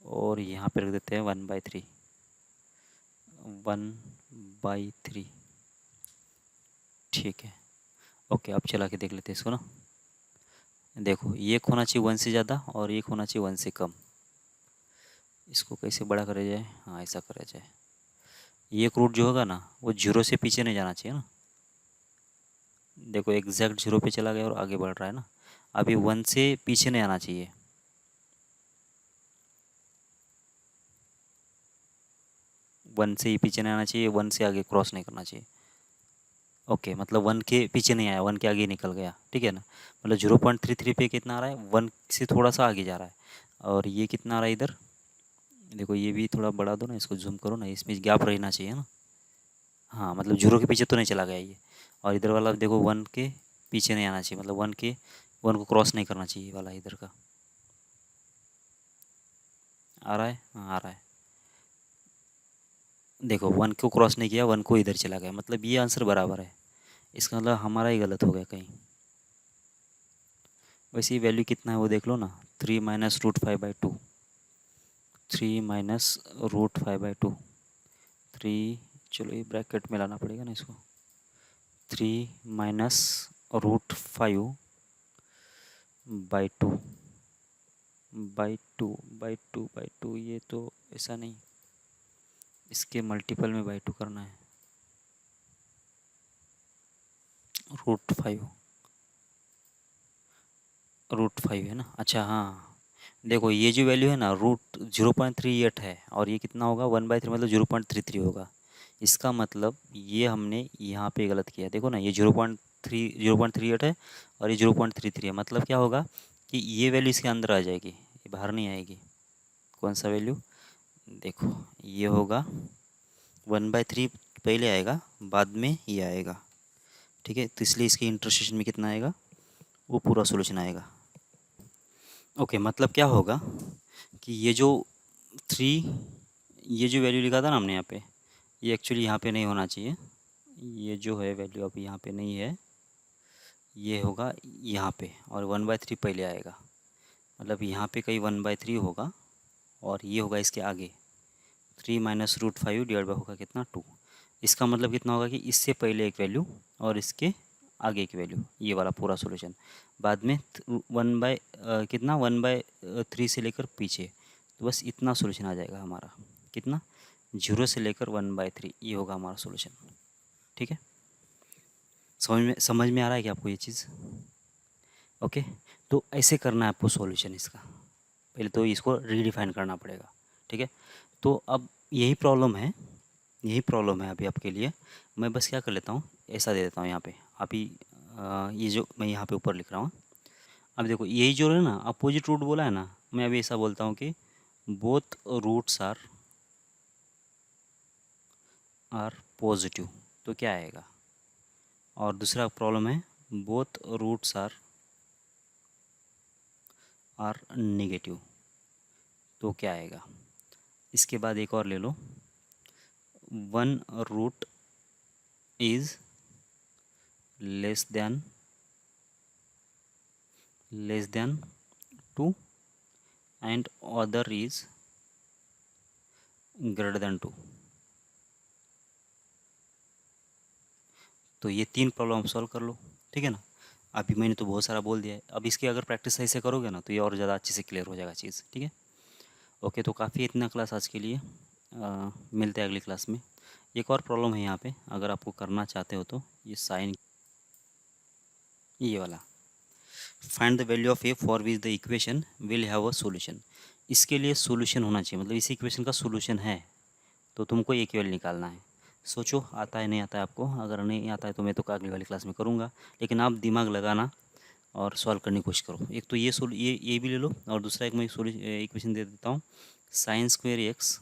और यहाँ पे रख देते हैं 1/3, 1/3, ठीक है। ओके, अब चला के देख लेते हैं इसको ना। देखो ये एक होना चाहिए वन से ज़्यादा और एक होना चाहिए वन से कम। इसको कैसे बड़ा करा जाए, हाँ ऐसा करा जाए, ये एक रूट जो होगा ना वो जीरो से पीछे नहीं जाना चाहिए ना। देखो एग्जैक्ट जीरो पे चला गया और आगे बढ़ रहा है ना। अभी वन से पीछे नहीं आना चाहिए, वन से ही पीछे नहीं आना चाहिए, वन से आगे क्रॉस नहीं करना चाहिए। ओके, मतलब वन के पीछे नहीं आया, वन के आगे निकल गया, ठीक है ना। मतलब 0.33 पे कितना आ रहा है, वन से थोड़ा सा आगे जा रहा है। और ये कितना आ रहा है इधर, देखो ये भी थोड़ा बढ़ा दो ना, इसको जूम करो ना, इसमें गैप रहना चाहिए ना। हाँ, मतलब जीरो के पीछे तो नहीं चला गया ये। और इधर वाला देखो वन के पीछे नहीं आना चाहिए, मतलब वन को क्रॉस नहीं करना चाहिए, ये वाला इधर का आ रहा है, हाँ आ रहा है। देखो वन को क्रॉस नहीं किया, वन को इधर चला गया, मतलब ये आंसर बराबर है। इसका मतलब हमारा ही गलत हो गया कहीं। वैसे ये वैल्यू कितना है वो देख लो ना, 3 - √5/2, 3 - √5/2, 3, चलो ये ब्रैकेट में लाना पड़ेगा ना इसको, 3 - √5/2 बाई टू, ये तो ऐसा नहीं, इसके मल्टीपल में बाई टू करना है, √5, √5 है ना। अच्छा हाँ, देखो ये जो वैल्यू है ना, √0.38 है और ये कितना होगा 1/3, मतलब 0.33 होगा। इसका मतलब ये हमने यहाँ पे गलत किया, देखो ना ये 0.38 है और ये 0.33 है। मतलब क्या होगा कि ये वैल्यू इसके अंदर आ जाएगी, ये बाहर नहीं आएगी। कौन सा वैल्यू, देखो ये होगा 1/3 पहले आएगा, बाद में ये आएगा, ठीक है। तो इसलिए इसके इंटरसेक्शन में कितना आएगा, वो पूरा सोल्यूशन आएगा। ओके, मतलब क्या होगा कि ये जो थ्री, ये जो वैल्यू लिखा था ना हमने यहाँ पे, ये एक्चुअली यहाँ पे नहीं होना चाहिए। ये जो है वैल्यू अभी यहाँ पे नहीं है, ये होगा यहाँ पे, और 1/3 पहले आएगा। मतलब यहाँ पे कहीं 1/3 होगा और ये होगा इसके आगे, 3 - √5 डिवाइड बाई होगा कितना, 2। इसका मतलब कितना होगा कि इससे पहले एक वैल्यू और इसके आगे की वैल्यू, ये वाला पूरा सॉल्यूशन। बाद में कितना 1/3 से लेकर पीछे, तो बस इतना सॉल्यूशन आ जाएगा हमारा, कितना, जीरो से लेकर 1/3, ये होगा हमारा सॉल्यूशन, ठीक है। समझ में आ रहा है कि आपको ये चीज़, ओके। तो ऐसे करना है आपको सॉल्यूशन इसका, पहले तो इसको रीडिफाइन करना पड़ेगा, ठीक है। तो अब यही प्रॉब्लम है अभी आपके लिए। मैं बस क्या कर लेता हूँ, ऐसा दे देता हूँ यहाँ पे अभी, ये जो मैं यहाँ पे ऊपर लिख रहा हूँ, अब देखो यही जो है ना अपोजिट रूट बोला है ना, मैं अभी ऐसा बोलता हूँ कि बोथ रूट्स आर पॉजिटिव, तो क्या आएगा। और दूसरा प्रॉब्लम है बोथ रूट्स आर नेगेटिव, तो क्या आएगा। इसके बाद एक और ले लो, one root is less than 2 and other is greater than 2। तो ये 3 प्रॉब्लम आप सॉल्व कर लो, ठीक है ना। अभी मैंने तो बहुत सारा बोल दिया है, अब इसकी अगर प्रैक्टिस सही से करोगे ना तो ये और ज़्यादा अच्छे से क्लियर हो जाएगा चीज़, ठीक है। ओके, तो काफ़ी इतना क्लास आज के लिए। मिलते हैं अगली क्लास में। एक और प्रॉब्लम है यहाँ पे, अगर आपको करना चाहते हो तो ये साइन, ये वाला, find the value of A for which the equation will have a solution. इसके लिए सॉल्यूशन होना चाहिए, मतलब इस इक्वेशन का सॉल्यूशन है तो तुमको एक वैल्यू निकालना है। सोचो आता है नहीं आता है आपको, अगर नहीं आता है तो मैं तो अगली वाली क्लास में करूँगा, लेकिन आप दिमाग लगाना और सॉल्व करने की कोशिश करो। एक तो ये भी ले लो, और दूसरा एक मैं इक्वेशन दे देता हूँ, साइन स्क्वेयर एक्स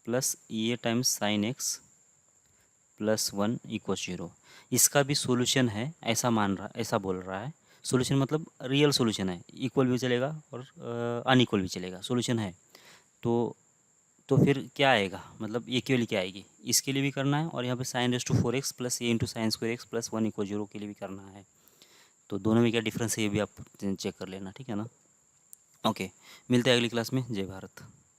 प्लस ए times sine x plus 1 equal 0। इसका भी सॉल्यूशन है ऐसा ऐसा बोल रहा है। सॉल्यूशन मतलब रियल सॉल्यूशन है, इक्वल भी चलेगा और अनइक्वल भी चलेगा, सॉल्यूशन है। तो फिर क्या आएगा, मतलब ये के लिए क्या आएगी, इसके लिए भी करना है, और यहाँ पे sine raise to 4x plus A into sine square X plus 1 equal 0 के लिए भी करना है। तो दोनों में क्या डिफरेंस है ये भी आप चेक कर लेना, ठीक है ना। ओके, मिलते हैं अगली क्लास में। जय भारत।